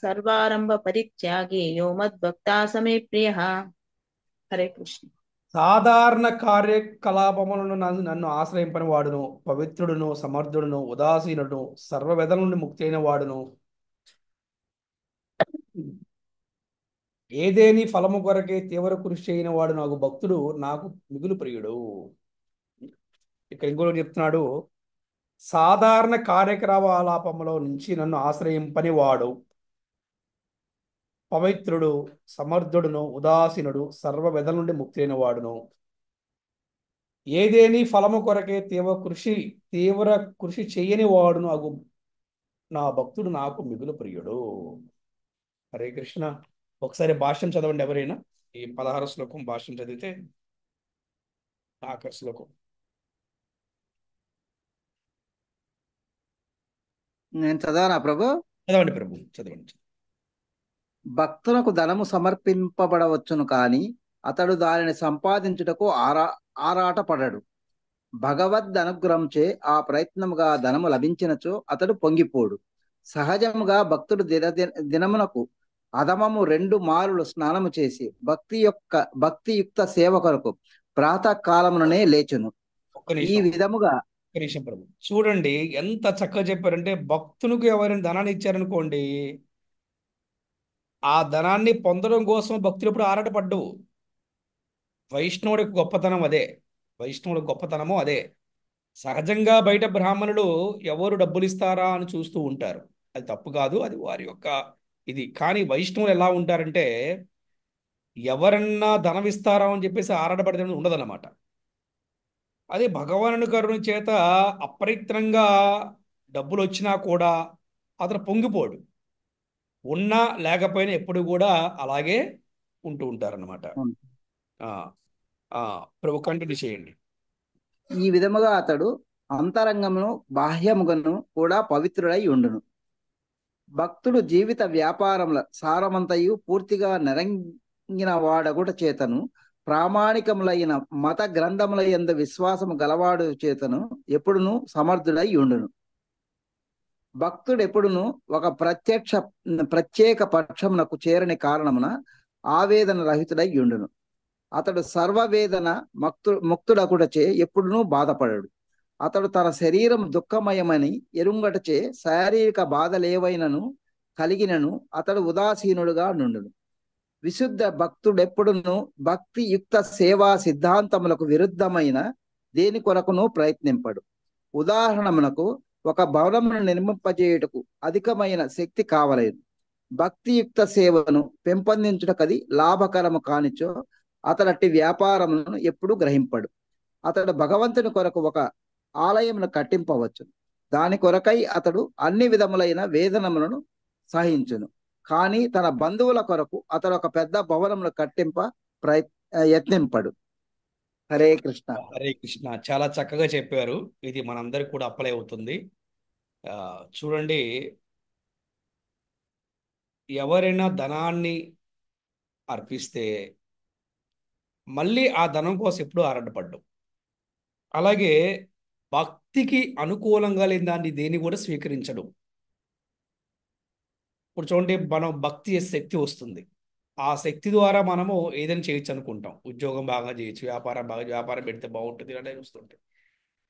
సర్వారంభ పరిత్యాగి యో మద్భక్తా సమే ప్రియః. హరే కృష్ణ. సాధారణ కార్యకలాపములను నన్ను ఆశ్రయింపని వాడును, పవిత్రుడును, సమర్థుడును, ఉదాసీనుడును, సర్వవ్యధల నుండి ముక్తి అయిన వాడును, ఏదేని ఫలము కొరకే తీవ్ర కృషి చేయని వాడు నాకు భక్తుడు నాకు మిగులు ప్రియుడు. ఇక్కడ ఇంకోటి చెప్తున్నాడు, సాధారణ కార్యకలాపంలో నుంచి నన్ను ఆశ్రయింపని వాడు పవిత్రుడు, సమర్థుడును, ఉదాసీనుడు, సర్వ వ్యధల నుండి ముక్తి అయిన వాడును. ఏదేని ఫలము కొరకే తీవ్ర కృషి చేయని వాడును అగు నా భక్తుడు నాకు మిగులు ప్రియుడు. హరే కృష్ణ. ఒకసారి భాష్యం చదవండి ఎవరైనా. ఈ 16 శ్లోకం భాష్యం చదివితే ఆఖరి శ్లోకం. నేను చదవనా ప్రభు? చదవండి ప్రభు, చదవండి. భక్తులకు ధనము సమర్పింపబడవచ్చును కాని అతడు దానిని సంపాదించుటకు ఆరాట పడడు. భగవద్ అనుగ్రహంచే ఆ ప్రయత్నముగా ధనము లభించినచో అతడు పొంగిపోడు. సహజముగా భక్తుడు దినమునకు అధమము 2 మారులు స్నానము చేసి భక్తియుక్త సేవ కొరకు ప్రాతకాలముననే లేచును. ఒక్క ఈ నిమిషం, విధముగా ఒక్క నిమిషం ప్రభు. చూడండి ఎంత చక్కగా చెప్పారంటే, భక్తునికి ఎవరైనా ధనాన్ని ఇచ్చారనుకోండి, ఆ ధనాన్ని పొందడం కోసం భక్తులు ఎప్పుడు ఆరాటపడ్డు. వైష్ణవుడి గొప్పతనం అదే. వైష్ణవుడి గొప్పతనము అదే. సహజంగా బయట బ్రాహ్మణులు ఎవరు డబ్బులు ఇస్తారా అని చూస్తూ ఉంటారు. అది తప్పు కాదు, అది వారి యొక్క ఇది. కానీ వైష్ణవులు ఎలా ఉంటారంటే, ఎవరన్నా ధనం ఇస్తారా అని చెప్పేసి ఆరాటపడితే ఉండదన్నమాట. అదే భగవానుని కరుణ చేత అప్రయత్నంగా డబ్బులు వచ్చినా కూడా అతను పొంగిపోడు. ఉన్నా లేకపోయినా ఎప్పుడు కూడా అలాగే ఉంటూ ఉంటారన్నమాట. ఆ, ఆ, ప్రభు కంటిన్యూ చేయండి. ఈ విధముగా అతడు అంతరంగమును బాహ్యముగను కూడా పవిత్రుడై ఉండును. భక్తుడు జీవిత వ్యాపారముల సారమంతయు పూర్తిగా నెరంగిన వాడగుట చేతను ప్రామాణికములైన మత గ్రంథముల యందు విశ్వాసము గలవాడు చేతను ఎప్పుడును సమర్థుడై ఉండును. భక్తుడు ఎప్పుడును ఒక ప్రత్యేక పక్షమునకు చేరని కారణమున ఆవేదన రహితుడై ఉండును. అతడు సర్వవేదన ముక్తుడకుటచే ఎప్పుడునూ బాధపడడు. అతడు తన శరీరం దుఃఖమయమని ఎరుంగటచే శారీరక బాధలేవైనను కలిగినను అతడు ఉదాసీనుడుగా నుండును. విశుద్ధ భక్తుడెప్పుడును భక్తియుక్త సేవా సిద్ధాంతములకు విరుద్ధమైన దేని కొరకును ప్రయత్నింపడు. ఉదాహరణమునకు ఒక భవనమును నిర్మింపజేయుటకు అధికమైన శక్తి కావలేదు. భక్తియుక్త సేవను పెంపొందించుటకది లాభకరము కానిచో అతడట్టి వ్యాపారములను ఎప్పుడు గ్రహింపడు. అతడు భగవంతుని కొరకు ఒక ఆలయమును కట్టింపవచ్చు. దాని కొరకై అతడు అన్ని విధములైన వేదనములను సహించును. కానీ తన బంధువుల కొరకు అతడు ఒక పెద్ద భవనమును కట్టింప యత్నింపడు. హరే కృష్ణ. హరే కృష్ణ. చాలా చక్కగా చెప్పారు. ఇది మనందరికి కూడా అప్లై అవుతుంది. చూడండి, ఎవరైనా ధనాన్ని అర్పిస్తే మళ్ళీ ఆ ధనం కోసం ఎప్పుడూ ఆరాటపడ్డం. అలాగే భక్తికి అనుకూలంగా లేని దాన్ని దేన్ని కూడా స్వీకరించడం. ఇప్పుడు చూడండి, మనం భక్తి చేసే శక్తి వస్తుంది. ఆ శక్తి ద్వారా మనము ఏదైనా చేయొచ్చు అనుకుంటాం. ఉద్యోగం బాగా చేయొచ్చు, వ్యాపారం పెడితే బాగుంటుంది ఇలాంటి వస్తుంటాయి.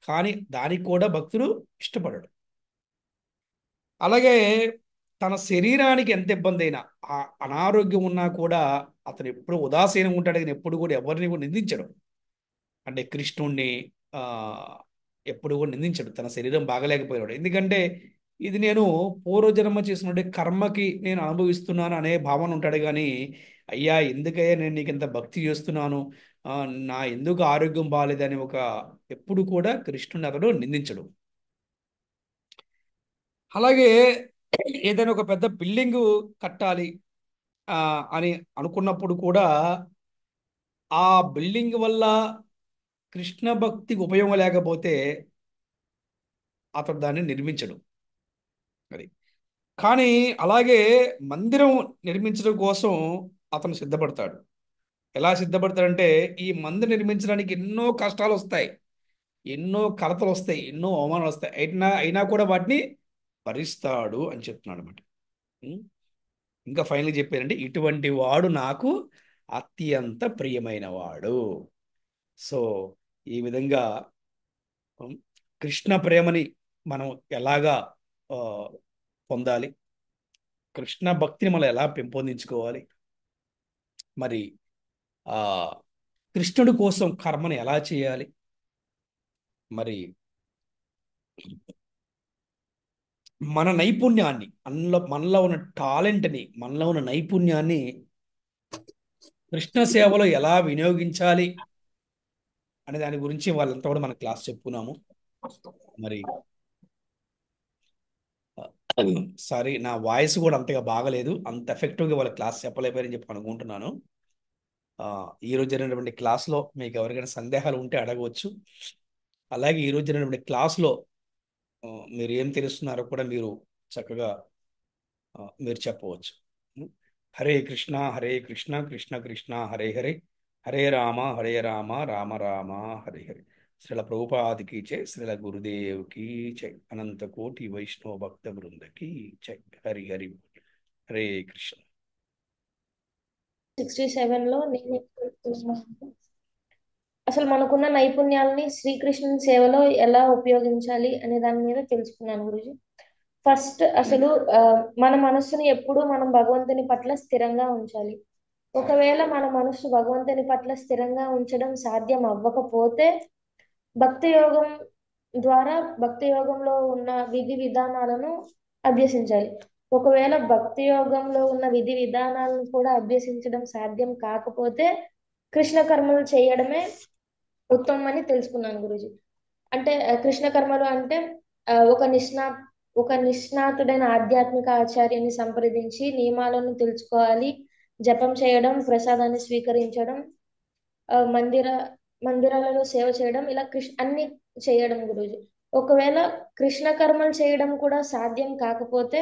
కానీ దానికి కూడా భక్తుడు ఇష్టపడడు. అలాగే తన శరీరానికి ఎంత ఇబ్బంది అయినా, ఆ అనారోగ్యం ఉన్నా కూడా అతను ఎప్పుడు ఉదాసీనంగా ఉంటాడు, కానీ ఎప్పుడు కూడా ఎవరిని కూడా నిందించడు. అంటే కృష్ణుణ్ణి ఆ ఎప్పుడు కూడా నిందించడు తన శరీరం బాగలేకపోయినాడు. ఎందుకంటే ఇది నేను పూర్వజన్మ చేసినటువంటి కర్మకి నేను అనుభవిస్తున్నాను అనే భావన ఉంటాడు. కానీ అయ్యా ఎందుకయ్యా నేను నీకు ఇంత భక్తి చేస్తున్నాను, నా ఎందుకు ఆరోగ్యం బాగాలేదని ఎప్పుడు కూడా కృష్ణుని అతడు నిందించడు. అలాగే ఏదైనా ఒక పెద్ద బిల్డింగ్ కట్టాలి అని అనుకున్నప్పుడు కూడా ఆ బిల్డింగ్ వల్ల కృష్ణ భక్తికి ఉపయోగం లేకపోతే అతడు దాన్ని నిర్మించడు. అది కానీ అలాగే మందిరం నిర్మించడం కోసం అతను సిద్ధపడతాడు. ఎలా సిద్ధపడతాడంటే, ఈ మందిరం నిర్మించడానికి ఎన్నో కష్టాలు వస్తాయి, ఎన్నో కలతలు వస్తాయి, ఎన్నో అవమానాలు వస్తాయి, అయినా కూడా వాటిని భరిస్తాడు అని చెప్తున్నాడు అనమాట. ఇంకా ఫైనల్ చెప్పారంటే, ఇటువంటి వాడు నాకు అత్యంత ప్రియమైన వాడు. సో ఈ విధంగా కృష్ణ ప్రేమని మనం ఎలాగా పొందాలి, కృష్ణ భక్తిని మనం ఎలా పెంపొందించుకోవాలి, మరి ఆ కృష్ణుడి కోసం కర్మను ఎలా చేయాలి, మరి మన నైపుణ్యాన్ని మనలో ఉన్న టాలెంట్ని, మనలో ఉన్న నైపుణ్యాన్ని కృష్ణ సేవలో ఎలా వినియోగించాలి అనే దాని గురించి వాళ్ళంతా కూడా మన క్లాస్ చెప్పుకున్నాము. మరి సారీ, నా వాయిస్ కూడా అంతగా బాగలేదు, అంత ఎఫెక్టివ్గా వాళ్ళ క్లాస్ చెప్పలేకపోయారని చెప్పి అనుకుంటున్నాను. ఈ రోజు జరిగినటువంటి క్లాస్లో మీకు ఎవరికైనా సందేహాలు ఉంటే అడగవచ్చు. అలాగే ఈ రోజు జరిగినటువంటి క్లాస్లో మీరు ఏం తెలుస్తున్నారో కూడా మీరు చక్కగా మీరు చెప్పవచ్చు. హరే కృష్ణ హరే కృష్ణ కృష్ణ కృష్ణ హరే హరే, హరే రామ రామ రామ హరే హరే. శ్రీల ప్రభుపాదికి జై, శ్రీల గురుదేవ్కి జై, అనంత కోటి వైష్ణవ భక్త బృందకి జై. హరి హరి హరే కృష్ణ. 67లో నేను ఏం తెలుసుకున్నానంటే, అసలు మనకున్న నైపుణ్యాలని శ్రీకృష్ణుని సేవలో ఎలా ఉపయోగించాలి అనే దాని మీద తెలుసుకున్నాను గురుజీ. ఫస్ట్ అసలు మన మనస్సుని ఎప్పుడూ మనం భగవంతుని పట్ల స్థిరంగా ఉంచాలి. ఒకవేళ మన మనస్సు భగవంతుని పట్ల స్థిరంగా ఉంచడం సాధ్యం అవ్వకపోతే భక్తి యోగం ద్వారా భక్తి యోగంలో ఉన్న విధి విధానాలను అభ్యసించాలి. ఒకవేళ భక్తి యోగంలో ఉన్న విధి విధానాలను కూడా అభ్యసించడం సాధ్యం కాకపోతే కృష్ణ కర్మలు చేయడమే ఉత్తమమని తెలుసుకున్నాను గురుజీ. అంటే కృష్ణ కర్మలు అంటే ఒక నిష్ణాతుడైన ఆధ్యాత్మిక ఆచార్యుని సంప్రదించి నియమాలను తెలుసుకోవాలి, జపం చేయడం, ప్రసాదాన్ని స్వీకరించడం, మందిరాలలో సేవ చేయడం, ఇలా అన్ని చేయడం గురుజీ. ఒకవేళ కృష్ణ కర్మలు చేయడం కూడా సాధ్యం కాకపోతే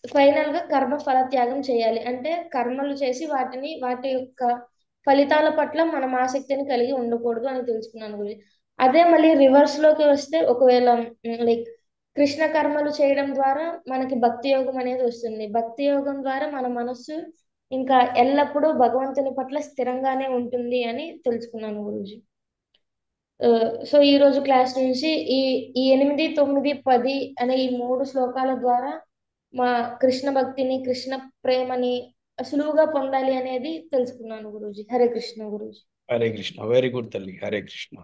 ఫైనల్ గా కర్మ ఫలత్యాగం చేయాలి. అంటే కర్మలు చేసి వాటి యొక్క ఫలితాల పట్ల మనం ఆసక్తిని కలిగి ఉండకూడదు అని తెలుసుకున్నాను గురుజీ. అదే మళ్ళీ రివర్స్ లోకి వస్తే, ఒకవేళ లైక్ కృష్ణ కర్మలు చేయడం ద్వారా మనకి భక్తి యోగం అనేది వస్తుంది. భక్తి యోగం ద్వారా మన మనస్సు ఇంకా ఎల్లప్పుడూ భగవంతుని పట్ల స్థిరంగానే ఉంటుంది అని తెలుసుకున్నాను గురుజీ. సో ఈ రోజు క్లాస్ నుంచి ఈ 8, 9, 10 అనే ఈ 3 శ్లోకాల ద్వారా మా కృష్ణ భక్తిని, కృష్ణ ప్రేమని సులువుగా పొందాలి అనేది తెలుసుకున్నాను గురూజీ. హరే కృష్ణ గురూజీ. హరే కృష్ణ. వెరీ గుడ్ తల్లి. హరే కృష్ణ.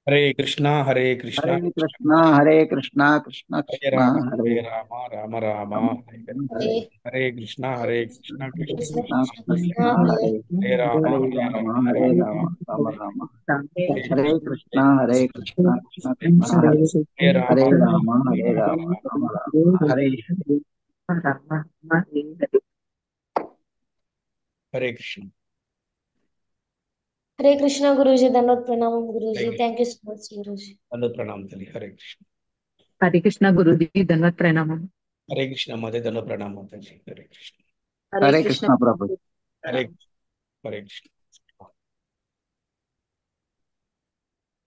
హరే కృష్ణ హరే కృష్ణ హరే కృష్ణ హరే కృష్ణ కృష్ణ హరే కృష్ణ రామ హరే హరే రామ రామ రామ హరే హరే. హరే కృష్ణ హరే కృష్ణ కృష్ణ కృష్ణ కృష్ణ కృష్ణ హరే హరే రామ హరే రామ హరే రామ రామ రామ హరే కృష్ణ హరే కృష్ణ కృష్ణ హరే కృష్ణ హరే రామ హరే రామ హరే రామ రామ రామ హరే హరే కృష్ణ. హరే కృష్ణ గురూజీ. ధన్యవాద ప్రణామం Guruji. Hare thank you so much Guruji. దండ ప్రణామం తల్లి. హరే కృష్ణ. హరే కృష్ణ గురుజీ, ధన్యవాద ప్రణామం. హరే కృష్ణ మదే దండ ప్రణామం తల్లి. హరే కృష్ణ. హరే కృష్ణ ప్రభు. హరే హరే కృష్ణ.